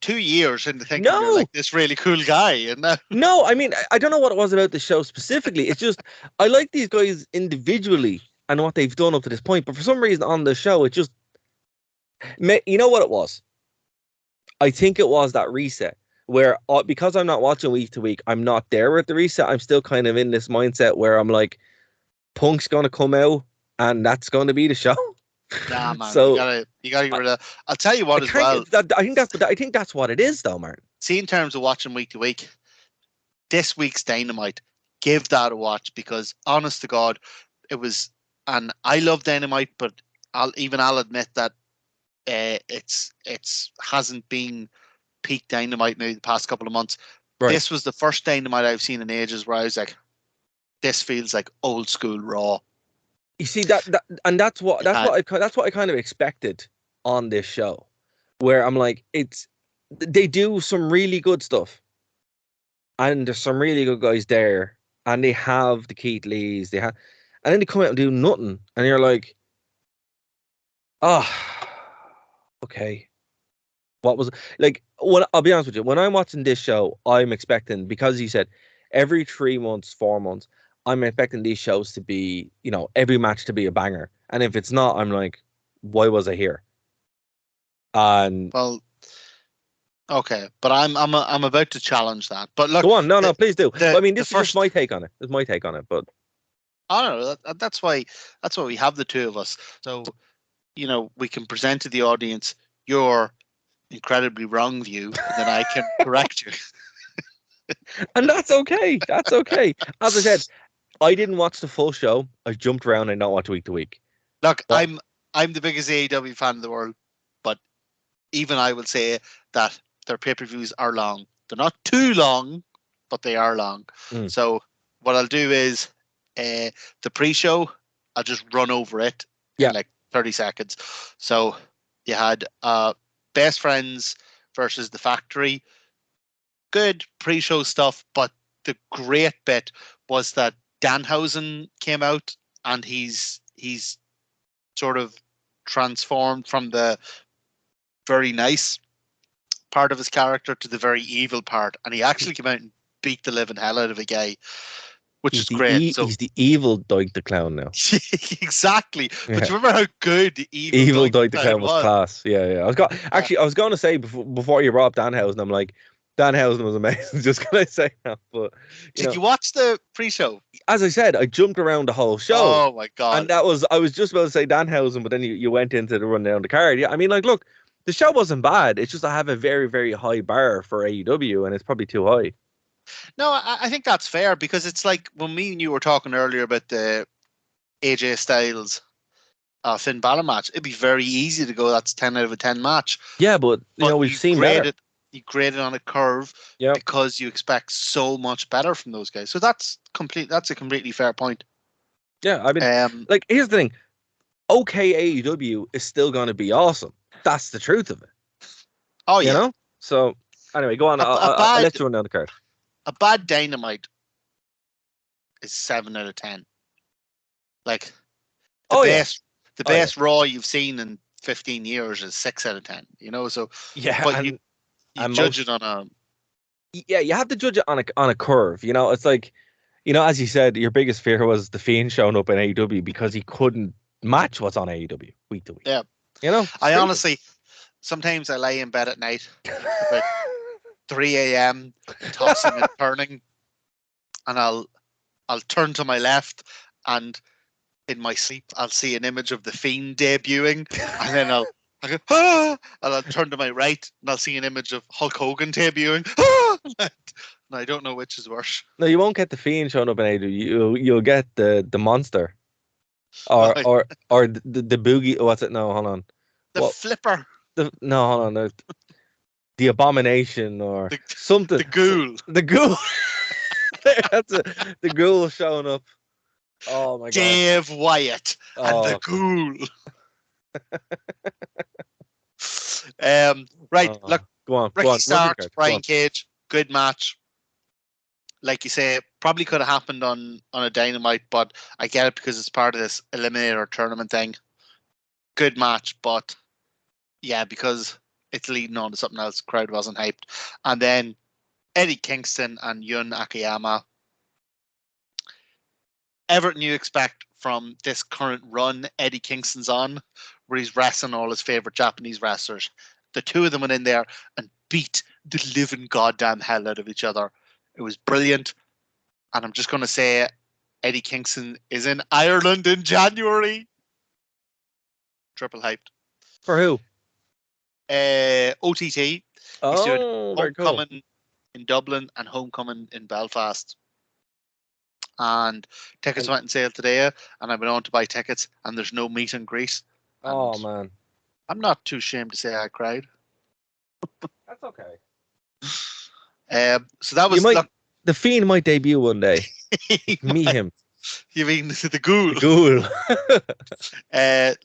[SPEAKER 7] 2 years into thinking you're this really cool guy. And
[SPEAKER 6] no, I mean, I don't know what it was about the show specifically. It's just, I like these guys individually and what they've done up to this point. But for some reason on the show, it just, you know what it was? I think it was that reset where because I'm not watching week to week, I'm not there at the reset. I'm still kind of in this mindset where I'm like, Punk's going to come out. And that's going to be the show.
[SPEAKER 7] Nah, man. So you gotta get rid of. I'll tell you what as well.
[SPEAKER 6] I think that's what it is, though, Martin.
[SPEAKER 7] See, in terms of watching week to week, this week's Dynamite, give that a watch because, honest to God, it was. And I love Dynamite, but I'll admit that it's hasn't been peak Dynamite maybe the past couple of months. Right. This was the first Dynamite I've seen in ages where I was like, this feels like old school Raw.
[SPEAKER 6] You see that's what I kind of expected on this show, where I'm like, they do some really good stuff, and there's some really good guys there, and they have the Keith Lees, and then they come out and do nothing, and you're like, okay, what was I'll be honest with you, when I'm watching this show, I'm expecting, because he said every 3 months, 4 months. I'm expecting these shows to be, every match to be a banger. And if it's not, I'm like, why was I here? And
[SPEAKER 7] okay, but I'm about to challenge that. But look,
[SPEAKER 6] go on, no, please do. I mean, this is just my take on it. It's my take on it, but
[SPEAKER 7] I don't know. That's why we have the two of us. So, we can present to the audience your incredibly wrong view, and then I can correct you.
[SPEAKER 6] And that's okay. That's okay. As I said, I didn't watch the full show. I jumped around and not watch week to week.
[SPEAKER 7] Look, I'm the biggest AEW fan in the world, but even I will say that their pay-per-views are long. They're not too long, but they are long. So what I'll do is the pre-show, I'll just run over it in 30 seconds. So you had Best Friends versus The Factory. Good pre-show stuff, but the great bit was that Danhausen came out and he's sort of transformed from the very nice part of his character to the very evil part, and he actually came out and beat the living hell out of a guy, which is great.
[SPEAKER 6] He's the evil Doig the Clown now.
[SPEAKER 7] Exactly.
[SPEAKER 6] Yeah.
[SPEAKER 7] But you remember how good the
[SPEAKER 6] evil Doig the Clown was class. Yeah. I was going to say before you brought up Danhausen, I'm like, Danhausen was amazing. Just gonna say that. But
[SPEAKER 7] did you watch the pre-show?
[SPEAKER 6] As I said, I jumped around the whole show.
[SPEAKER 7] Oh my god!
[SPEAKER 6] And I was just about to say Danhausen, but then you went into the rundown the card. Yeah, I mean, like, look, the show wasn't bad. It's just I have a very, very high bar for AEW, and it's probably too high.
[SPEAKER 7] No, I think that's fair, because it's like when me and you were talking earlier about the AJ Styles Finn Balor match. It'd be very easy to go, that's 10 out of a 10 match.
[SPEAKER 6] Yeah, but we've seen better.
[SPEAKER 7] You grade it on a curve because you expect so much better from those guys. So that's a completely fair point.
[SPEAKER 6] Yeah, I mean, like, here's the thing. Okay, AEW is still going to be awesome. That's the truth of it.
[SPEAKER 7] Oh, yeah.
[SPEAKER 6] You know? So, anyway, go on. I'll let you run down the card.
[SPEAKER 7] A bad Dynamite is 7 out of 10. Like, the best Raw you've seen in 15 years is 6 out of 10. You know, so
[SPEAKER 6] yeah,
[SPEAKER 7] but you judge it on a.
[SPEAKER 6] Yeah, you have to judge it on a curve. You know, it's like, you know, as you said, your biggest fear was the Fiend showing up in AEW because he couldn't match what's on AEW week to week.
[SPEAKER 7] Yeah,
[SPEAKER 6] you know,
[SPEAKER 7] I honestly, sometimes I lay in bed at night about 3 a.m. tossing and turning, and I'll turn to my left, and in my sleep I'll see an image of the Fiend debuting, and then I'll go, ah! And I'll turn to my right and I'll see an image of Hulk Hogan debuting. Ah! And I don't know which is worse.
[SPEAKER 6] No, you won't get the Fiend showing up in AEW. You'll get the monster, or the boogie. What's it? No, hold on.
[SPEAKER 7] The flipper.
[SPEAKER 6] No, hold on. The abomination or something.
[SPEAKER 7] The ghoul.
[SPEAKER 6] The ghoul. That's the ghoul showing up. Oh my god.
[SPEAKER 7] Dave Wyatt and the ghoul. Right, look.
[SPEAKER 6] Go on.
[SPEAKER 7] Ricky Starks, Brian Cage, good match. Like you say, probably could have happened on a Dynamite, but I get it because it's part of this Eliminator tournament thing. Good match, but yeah, because it's leading on to something else, crowd wasn't hyped. And then Eddie Kingston and Yun Akiyama. Everything you expect from this current run Eddie Kingston's on, where he's wrestling all his favorite Japanese wrestlers. The two of them went in there and beat the living goddamn hell out of each other. It was brilliant. And I'm just going to say Eddie Kingston is in Ireland in January. Triple hyped.
[SPEAKER 6] For who?
[SPEAKER 7] OTT. He's doing Homecoming
[SPEAKER 6] cool.
[SPEAKER 7] in Dublin and Homecoming in Belfast. And tickets went on sale today, and I've been on to buy tickets, and there's no meet and greet.
[SPEAKER 6] Oh man,
[SPEAKER 7] I'm not too ashamed to say I cried.
[SPEAKER 6] That's okay.
[SPEAKER 7] So that was
[SPEAKER 6] the Fiend might debut one day. Meet him.
[SPEAKER 7] You mean the ghoul?
[SPEAKER 6] The ghoul.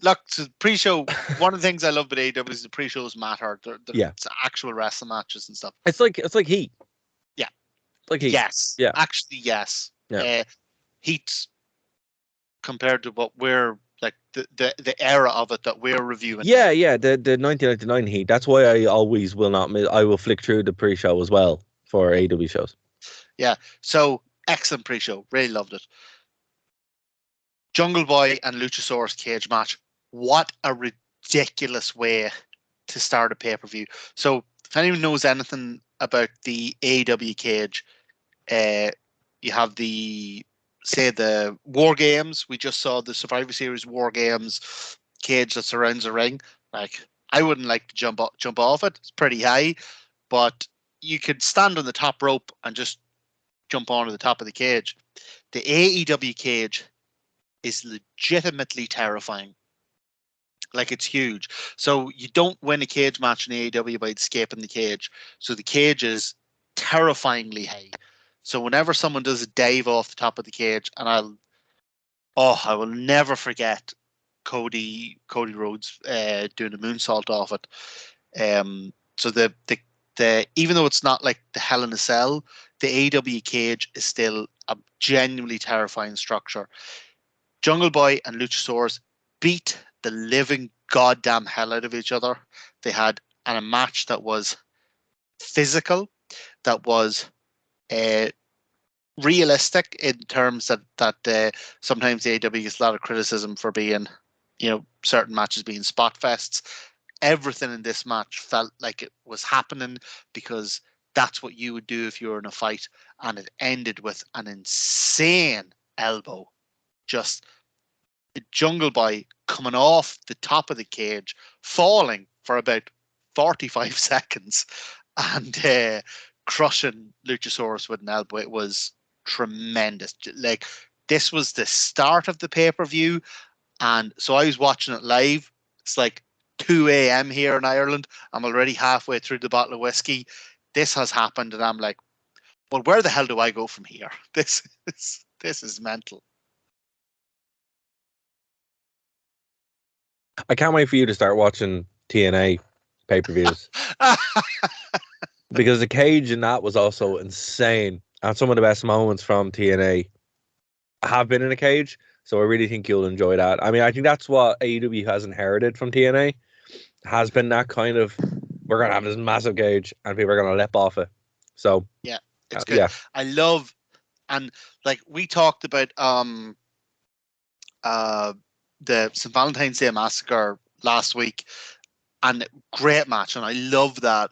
[SPEAKER 7] Look, so pre-show. One of the things I love about AEW is the pre-shows matter. It's actual wrestling matches and stuff.
[SPEAKER 6] It's like Heat.
[SPEAKER 7] Yeah,
[SPEAKER 6] like Heat.
[SPEAKER 7] Yes.
[SPEAKER 6] Yeah.
[SPEAKER 7] Actually, yes.
[SPEAKER 6] Yeah.
[SPEAKER 7] Heat compared to what we're like the era of it that we're reviewing.
[SPEAKER 6] Yeah. The 1999 Heat. That's why I always will not miss. I will flick through the pre-show as well for AEW shows.
[SPEAKER 7] Yeah. So excellent pre-show. Really loved it. Jungle Boy and Luchasaurus cage match. What a ridiculous way to start a pay-per-view. So if anyone knows anything about the AEW cage, you have the War Games. We just saw the Survivor Series War Games cage that surrounds the ring. Like, I wouldn't like to jump off it. It's pretty high, but you could stand on the top rope and just jump onto the top of the cage. The AEW cage is legitimately terrifying. Like, it's huge. So you don't win a cage match in AEW by escaping the cage. So the cage is terrifyingly high. So whenever someone does a dive off the top of the cage, and I will never forget Cody Rhodes doing a moonsault off it. So the even though it's not like the Hell in a Cell, the AEW cage is still a genuinely terrifying structure. Jungle Boy and Luchasaurus beat the living goddamn hell out of each other. They had a match that was physical, that was realistic in terms that sometimes the AEW gets a lot of criticism for being, certain matches being spot fests. Everything in this match felt like it was happening because that's what you would do if you were in a fight, and it ended with an insane elbow. Just Jungle Boy coming off the top of the cage, falling for about 45 seconds, and crushing Luchasaurus with an elbow. It was tremendous. Like, this was the start of the pay-per-view, and so I was watching it live. It's like 2 a.m. here in Ireland. I'm already halfway through the bottle of whiskey. This has happened, and I'm like, well, where the hell do I go from here? This is mental.
[SPEAKER 6] I can't wait for you to start watching TNA pay-per-views. Because the cage in that was also insane. And some of the best moments from TNA have been in a cage. So I really think you'll enjoy that. I mean, I think that's what AEW has inherited from TNA. Has been that kind of, we're going to have this massive cage and people are going to lip off it. So
[SPEAKER 7] yeah, it's good.
[SPEAKER 6] Yeah.
[SPEAKER 7] I love, and like we talked about the St. Valentine's Day Massacre last week, and great match. And I love that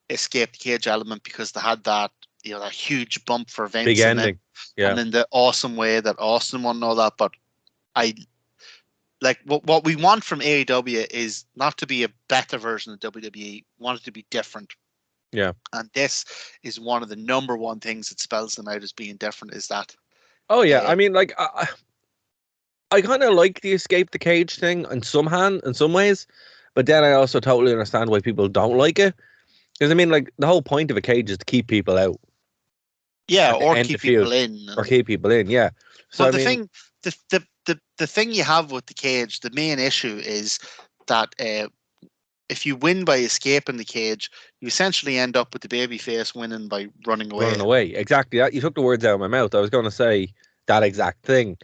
[SPEAKER 7] escape the cage element because they had that, that huge bump for Vince.
[SPEAKER 6] Big ending.
[SPEAKER 7] And then the awesome way that Austin won and all that. But I like what we want from AEW is not to be a better version of WWE. We want it to be different.
[SPEAKER 6] Yeah.
[SPEAKER 7] And this is one of the number one things that spells them out as being different, is that.
[SPEAKER 6] Oh, yeah. I mean, like, I kind of like the escape the cage thing in some ways. But then I also totally understand why people don't like it. Because, I mean, like, the whole point of a cage is to keep people out.
[SPEAKER 7] Yeah, or keep people in.
[SPEAKER 6] Or keep people in, yeah. So,
[SPEAKER 7] well, the thing you have with the cage, the main issue is that if you win by escaping the cage, you essentially end up with the babyface winning by running away.
[SPEAKER 6] Running away, exactly. You took the words out of my mouth. I was going to say that exact thing.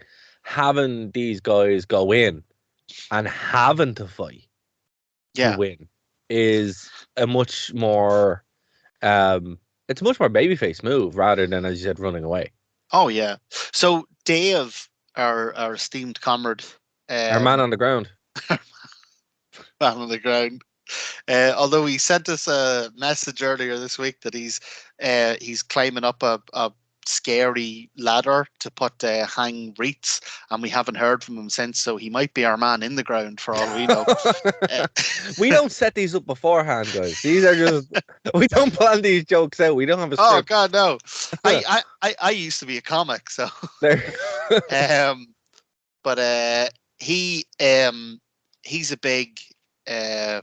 [SPEAKER 6] Having these guys go in and having to fight to win is a much more it's a much more babyface move rather than, as you said, running away.
[SPEAKER 7] Oh yeah. So Dave, our esteemed comrade,
[SPEAKER 6] our man on the ground.
[SPEAKER 7] Man on the ground. Although he sent us a message earlier this week that he's climbing up a scary ladder to put hang wreaths, and we haven't heard from him since, so he might be our man in the ground for all we know.
[SPEAKER 6] We don't set these up beforehand, guys. These are just, we don't plan these jokes out. We don't have a script.
[SPEAKER 7] Oh god, no. I used to be a comic, so but he's a big I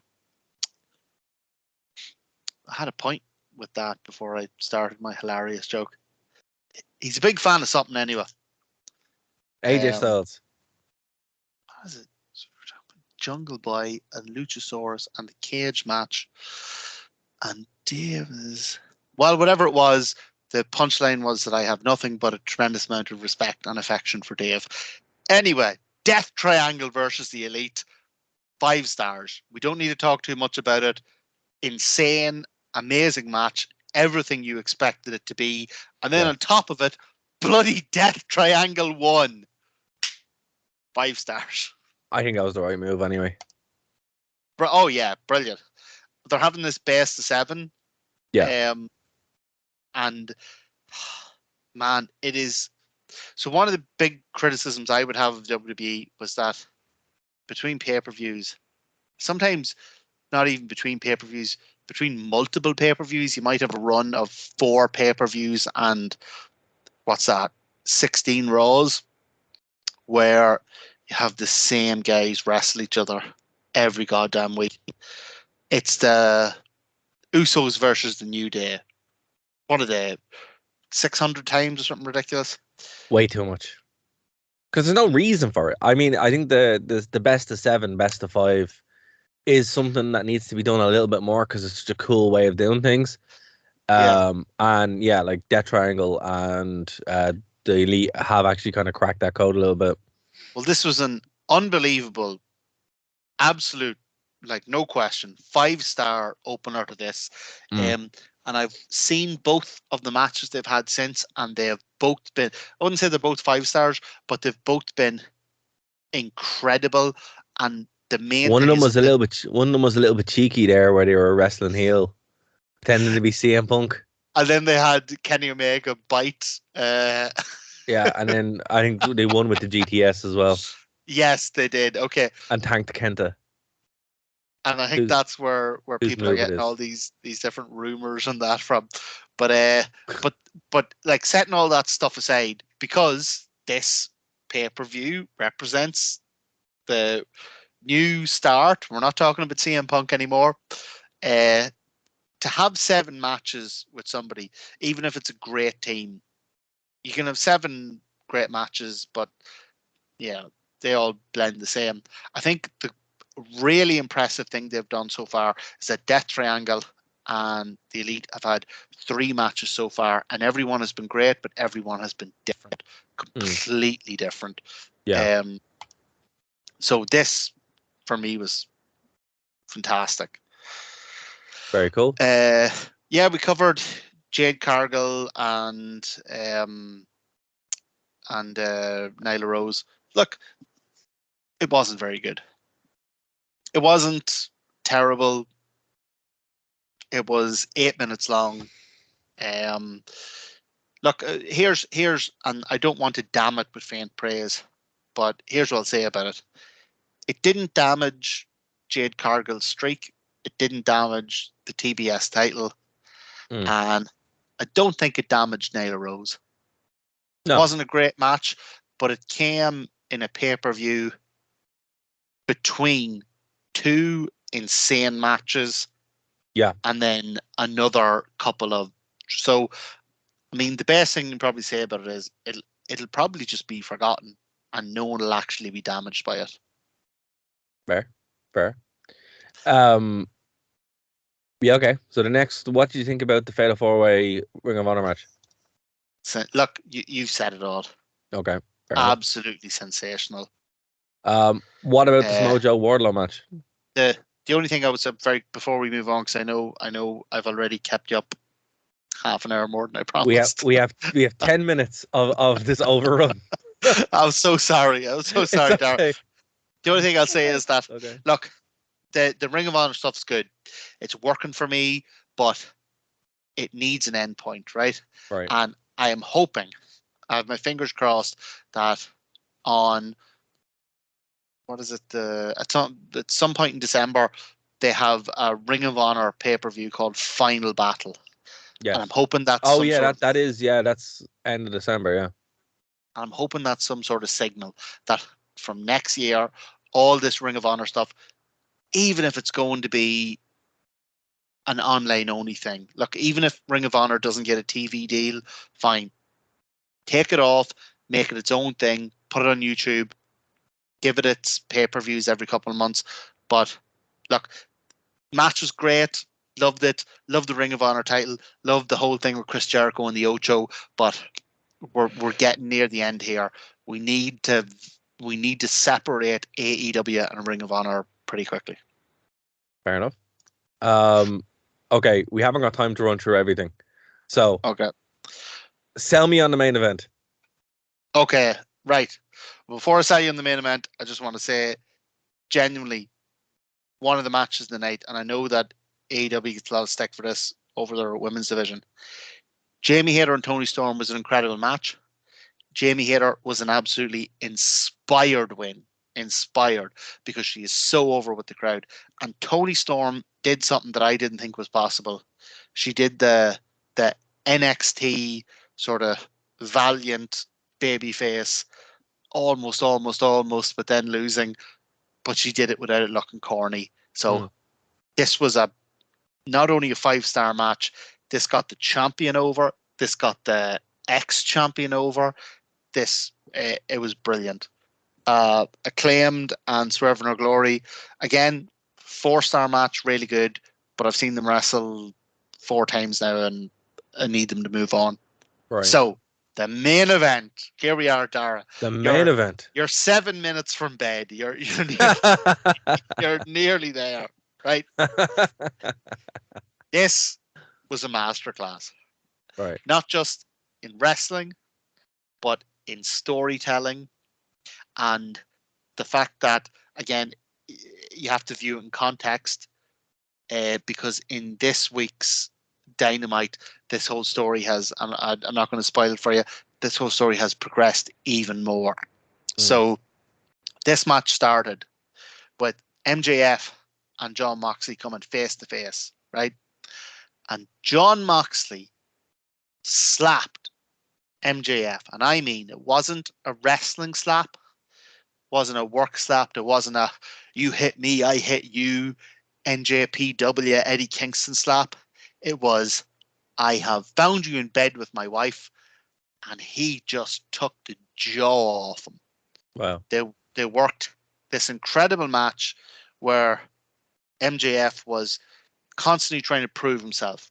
[SPEAKER 7] had a point with that before I started my hilarious joke. He's a big fan of something anyway.
[SPEAKER 6] AJ Styles.
[SPEAKER 7] What is it? Jungle Boy and Luchasaurus and the cage match. And Dave is... Well, whatever it was, the punchline was that I have nothing but a tremendous amount of respect and affection for Dave. Anyway, Death Triangle versus the Elite. 5 stars. We don't need to talk too much about it. Insane, amazing match. Everything you expected it to be. And then on top of it, bloody Death Triangle won. 5 stars.
[SPEAKER 6] I think that was the right move anyway.
[SPEAKER 7] Oh yeah, brilliant. They're having this best of 7.
[SPEAKER 6] Yeah.
[SPEAKER 7] And man, it is. So one of the big criticisms I would have of WWE was that between pay-per-views, sometimes not even between pay-per-views, between multiple pay-per-views, you might have a run of 4 pay-per-views and 16 Raws, where you have the same guys wrestle each other every goddamn week. It's the Usos versus the New Day. What are they? 600 times or something ridiculous?
[SPEAKER 6] Way too much. Because there's no reason for it. I mean, I think the best of 7, best of 5 is something that needs to be done a little bit more because it's such a cool way of doing things. And yeah, like Death Triangle and the Elite have actually kind of cracked that code a little bit.
[SPEAKER 7] Well, this was an unbelievable, absolute, like no question, 5-star opener to this. And and I've seen both of the matches they've had since, and they have both been, I wouldn't say they're both 5 stars, but they've both been incredible. And the main
[SPEAKER 6] one of
[SPEAKER 7] thing
[SPEAKER 6] them
[SPEAKER 7] is
[SPEAKER 6] was a little bit. One of them was a little bit cheeky there, where they were wrestling heel, pretending to be CM Punk.
[SPEAKER 7] And then they had Kenny Omega bite.
[SPEAKER 6] Yeah, and then I think they won with the GTS as well.
[SPEAKER 7] Yes, they did. Okay.
[SPEAKER 6] And tanked Kenta.
[SPEAKER 7] And I think that's where people are getting all these different rumors and that from. But like, setting all that stuff aside, because this pay-per-view represents the new start. We're not talking about CM Punk anymore. To have 7 matches with somebody, even if it's a great team, you can have 7 great matches, but yeah, they all blend the same. I think the really impressive thing they've done so far is that Death Triangle and the Elite have had 3 matches so far, and everyone has been great, but everyone has been different, completely different.
[SPEAKER 6] Yeah.
[SPEAKER 7] So this, for me, was fantastic.
[SPEAKER 6] Very cool.
[SPEAKER 7] Yeah, we covered Jade Cargill and Nyla Rose. Look, it wasn't very good. It wasn't terrible. It was 8 minutes long. Look, here's, and I don't want to damn it with faint praise, but here's what I'll say about it. It didn't damage Jade Cargill's streak. It didn't damage the TBS title. And I don't think it damaged Nyla Rose. No. It wasn't a great match, but it came in a pay-per-view between 2 insane matches.
[SPEAKER 6] Yeah.
[SPEAKER 7] And then another couple of... So, I mean, the best thing you can probably say about it is it'll probably just be forgotten and no one will actually be damaged by it.
[SPEAKER 6] Fair. Yeah, okay. So the next, what do you think about the Fatal 4-Way Ring of Honor match?
[SPEAKER 7] So, look, you've said it all.
[SPEAKER 6] Okay.
[SPEAKER 7] Absolutely sensational.
[SPEAKER 6] What about the Mojo Wardlow match?
[SPEAKER 7] The only thing I would say before we move on, because I know I've already kept you up half an hour more than I promised.
[SPEAKER 6] We have 10 minutes of this overrun.
[SPEAKER 7] I'm so sorry. Darren.
[SPEAKER 6] Okay.
[SPEAKER 7] The only thing I'll say is that look, the Ring of Honor stuff's good. It's working for me, but it needs an end point, right?
[SPEAKER 6] Right.
[SPEAKER 7] And I am hoping, I have my fingers crossed, that on at some point in December they have a Ring of Honor pay-per-view called Final Battle. Yeah. And I'm hoping that's
[SPEAKER 6] that's end of December, yeah.
[SPEAKER 7] And I'm hoping that's some sort of signal that from next year, all this Ring of Honor stuff, even if it's going to be an online only thing, look, even if Ring of Honor doesn't get a TV deal, fine. Take it off, make it its own thing, put it on YouTube, give it its pay-per-views every couple of months. But look, match was great. Loved it. Loved the Ring of Honor title. Loved the whole thing with Chris Jericho and the Ocho. But we're getting near the end here. We need to separate AEW and Ring of Honor pretty quickly.
[SPEAKER 6] Fair enough. Okay, we haven't got time to run through everything. So
[SPEAKER 7] okay,
[SPEAKER 6] sell me on the main event.
[SPEAKER 7] Okay, right. Before I sell you on the main event, I just want to say, genuinely, one of the matches of the night, and I know that AEW gets a lot of stick for this over their women's division. Jamie Hayter and Toni Storm was an incredible match. Jamie Hayter was an absolutely inspired win. Inspired, because she is so over with the crowd. And Toni Storm did something that I didn't think was possible. She did the NXT sort of valiant babyface, almost, but then losing. But she did it without it looking corny. So this was not only a 5-star match, this got the champion over, this got the ex-champion over. It was brilliant. Acclaimed and Swerve in Our Glory, again, 4-star match, really good, but I've seen them wrestle 4 times now and I need them to move on.
[SPEAKER 6] Right.
[SPEAKER 7] So the main event, here we are, Dara.
[SPEAKER 6] The main event.
[SPEAKER 7] You're 7 minutes from bed. You're nearly there, right? This was a masterclass.
[SPEAKER 6] Right.
[SPEAKER 7] Not just in wrestling, but in storytelling, and the fact that, again, you have to view it in context, because in this week's Dynamite, this whole story has, and I'm not going to spoil it for you, this whole story has progressed even more. So this match started with MJF and John Moxley coming face to face, right? And John Moxley slapped MJF, and I mean, it wasn't a wrestling slap, wasn't a work slap, it wasn't a you hit me, I hit you, NJPW Eddie Kingston slap. It was, I have found you in bed with my wife, and he just took the jaw off him.
[SPEAKER 6] Wow.
[SPEAKER 7] They worked this incredible match where MJF was constantly trying to prove himself.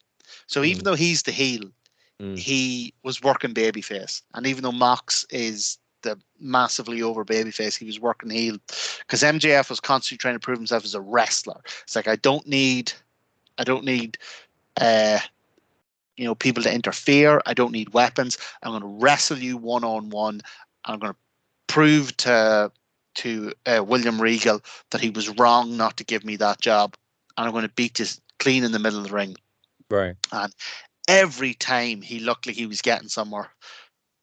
[SPEAKER 7] So even though he's the heel, he was working babyface. And even though Mox is the massively over babyface, he was working heel, because MJF was constantly trying to prove himself as a wrestler. It's like, I don't need people to interfere. I don't need weapons. I'm going to wrestle you one-on-one. I'm going to prove to William Regal that he was wrong not to give me that job, and I'm going to beat you clean in the middle of the ring.
[SPEAKER 6] Right.
[SPEAKER 7] And every time he looked like he was getting somewhere,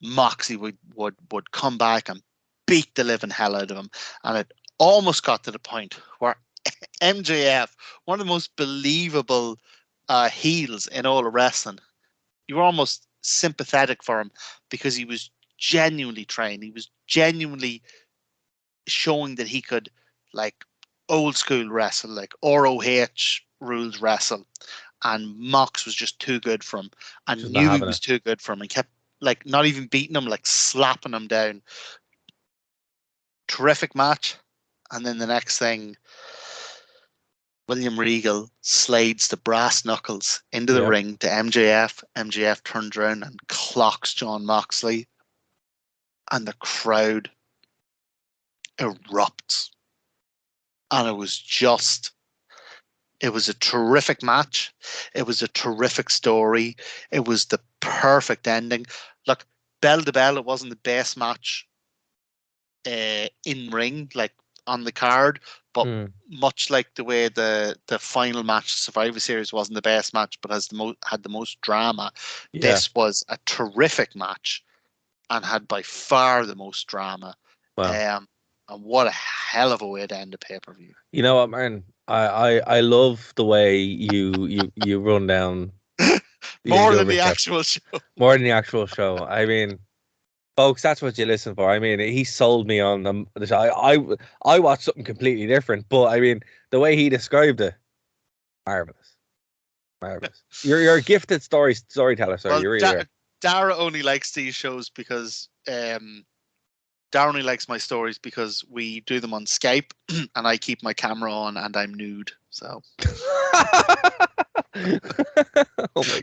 [SPEAKER 7] Moxley would come back and beat the living hell out of him. And it almost got to the point where MJF, one of the most believable heels in all of wrestling, you were almost sympathetic for him, because he was genuinely trained. He was genuinely showing that he could, like, old school wrestle, like ROH rules wrestle. And Mox was just too good for him, and
[SPEAKER 6] Just
[SPEAKER 7] knew he was too good for him, and kept, like, not even beating him, like slapping him down. Terrific match. And then the next thing, William Regal slides the brass knuckles into the ring to MJF. MJF turns around and clocks John Moxley, and the crowd erupts. And it was a terrific match. It was a terrific story. It was the perfect ending. Look, bell to bell, it wasn't the best match in ring, like on the card, but much like the way the final match of Survivor Series wasn't the best match, but had the most drama. This was a terrific match and had by far the most drama.
[SPEAKER 6] Wow.
[SPEAKER 7] And what a hell of a way to end a pay-per-view.
[SPEAKER 6] You know what, man? I love the way you run down
[SPEAKER 7] more than the actual show.
[SPEAKER 6] More than the actual show. I mean, folks, that's what you listen for. I mean, he sold me on the show. I watched something completely different, but I mean, the way he described it, marvelous. You're a gifted storyteller, sir. You really are.
[SPEAKER 7] Dara only likes these shows because Dara only likes my stories because we do them on Skype, and I keep my camera on and I'm nude. So.
[SPEAKER 6] Oh my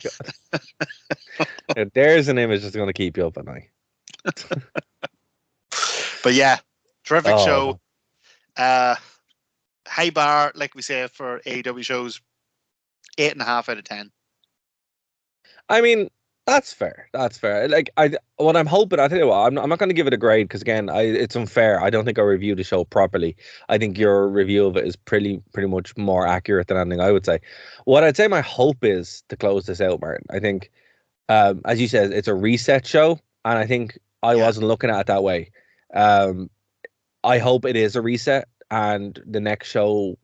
[SPEAKER 6] god! There's an image that's going to keep you up at night.
[SPEAKER 7] But yeah, terrific show. High bar, like we say for AEW shows, 8.5 out of 10.
[SPEAKER 6] I mean, that's fair. That's fair. Like, what I'm hoping, I tell you what, I'm not going to give it a grade because, again, it's unfair. I don't think I reviewed the show properly. I think your review of it is pretty much more accurate than anything I would say. What I'd say my hope is to close this out, Martin. I think, as you said, it's a reset show, and I think I wasn't looking at it that way. I hope it is a reset, and the next show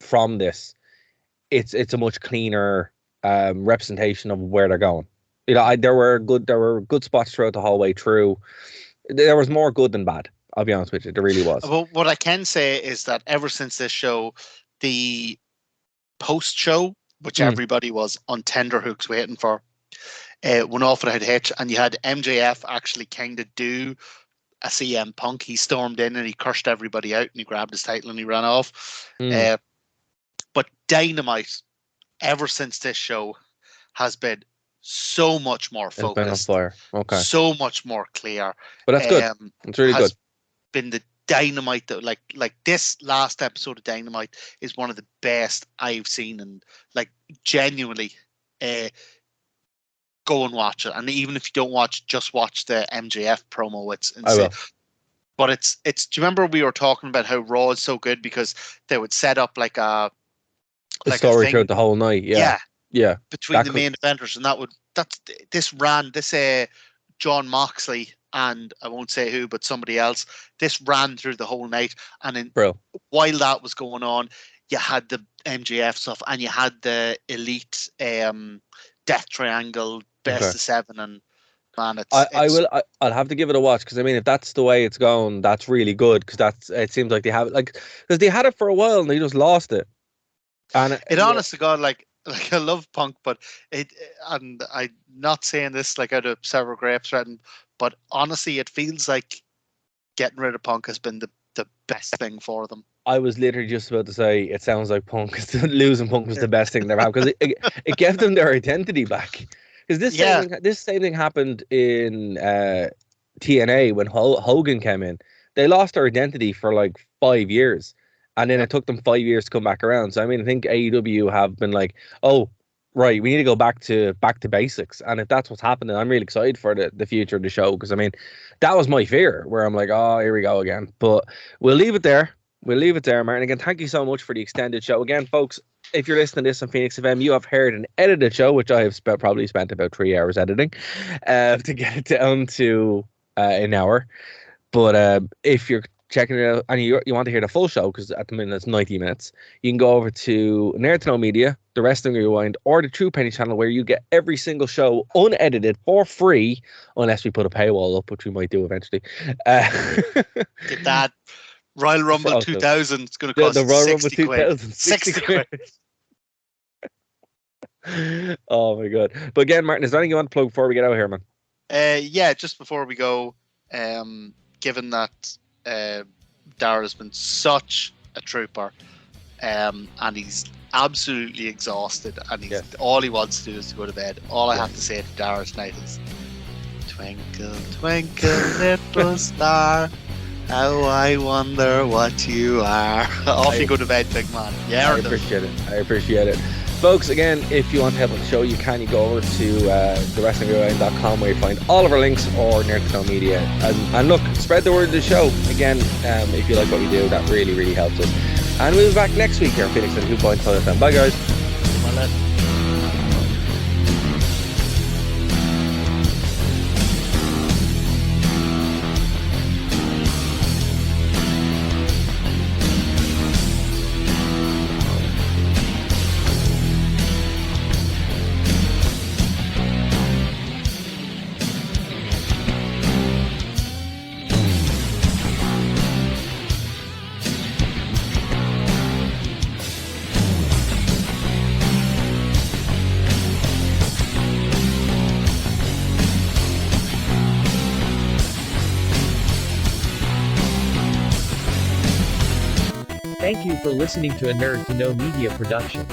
[SPEAKER 6] from this, it's a much cleaner representation of where they're going. You know, there were good spots throughout the whole way through. There was more good than bad. I'll be honest with you, there really was.
[SPEAKER 7] Well, what I can say is that ever since this show, the post show, which everybody was on tenterhooks waiting for, went off without a hitch, and you had MJF actually kind of do a CM Punk. He stormed in and he cursed everybody out and he grabbed his title and he ran off. But Dynamite, ever since this show, has been so much more focused, so much more clear.
[SPEAKER 6] But that's good. It's really good.
[SPEAKER 7] Been the Dynamite that, like this last episode of Dynamite is one of the best I've seen, and like genuinely, go and watch it. And even if you don't watch, just watch the MJF promo. It's
[SPEAKER 6] I
[SPEAKER 7] insane.
[SPEAKER 6] will.
[SPEAKER 7] But it's. Do you remember we were talking about how Raw is so good because they would set up like a
[SPEAKER 6] story
[SPEAKER 7] thing,
[SPEAKER 6] throughout the whole night. Yeah.
[SPEAKER 7] between the main eventers, and this ran John Moxley and I won't say who, but somebody else. This ran through the whole night, and while that was going on, you had the MJF stuff, and you had the Elite Death Triangle best of 7, and man,
[SPEAKER 6] I'll have to give it a watch, because I mean, if that's the way it's going, that's really good, because it seems like they have it, because they had it for a while and they just lost it. And
[SPEAKER 7] honest to God, like I love Punk, but and I'm not saying this like out of sour grapes, but honestly, it feels like getting rid of Punk has been the best thing for them.
[SPEAKER 6] I was literally just about to say, it sounds like losing Punk was the best thing they've had, because it gave them their identity back. Because this same thing happened in TNA when Hogan came in. They lost their identity for like 5 years, and then it took them 5 years to come back around. So I mean, I think AEW have been like, oh, right, we need to go back to basics. And if that's what's happening, I'm really excited for the future of the show, because I mean, that was my fear, where I'm like, oh, here we go again. But we'll leave it there. Martin. Again, thank you so much for the extended show. Again, folks, if you're listening to this on Phoenix FM, you have heard an edited show, which I have probably spent about 3 hours editing to get it down to an hour. But if you're checking it out and you want to hear the full show, because at the minute it's 90 minutes, you can go over to Nerd to Know Media, the Wrestling Rewind, or the True Penny channel, where you get every single show unedited for free, unless we put a paywall up, which we might do eventually.
[SPEAKER 7] Get that. Royal Rumble 2000 is going to cost
[SPEAKER 6] the Royal
[SPEAKER 7] 60
[SPEAKER 6] Rumble 2000,
[SPEAKER 7] 60 quid.
[SPEAKER 6] Oh my god. But again, Martin, is there anything you want to plug before we get out of here, man?
[SPEAKER 7] Yeah, just before we go, given that Dara has been such a trooper, and he's absolutely exhausted, and all he wants to do is to go to bed. All I have to say to Dara tonight is, twinkle, twinkle, little star, how I wonder what you are. Off you go to bed, big man. Yeah,
[SPEAKER 6] I appreciate it. Folks, again, if you want to help with the show, you go over to thewrestlingrewind.com, where you find all of our links, or Nerd to Know Media. And look, spread the word of the show. Again, if you like what we do, that really, really helps us. And we'll be back next week here on Phoenix 2.5 FM. Bye, guys.
[SPEAKER 7] Bye.
[SPEAKER 9] Thank you for listening to a Nerd to Know Media production.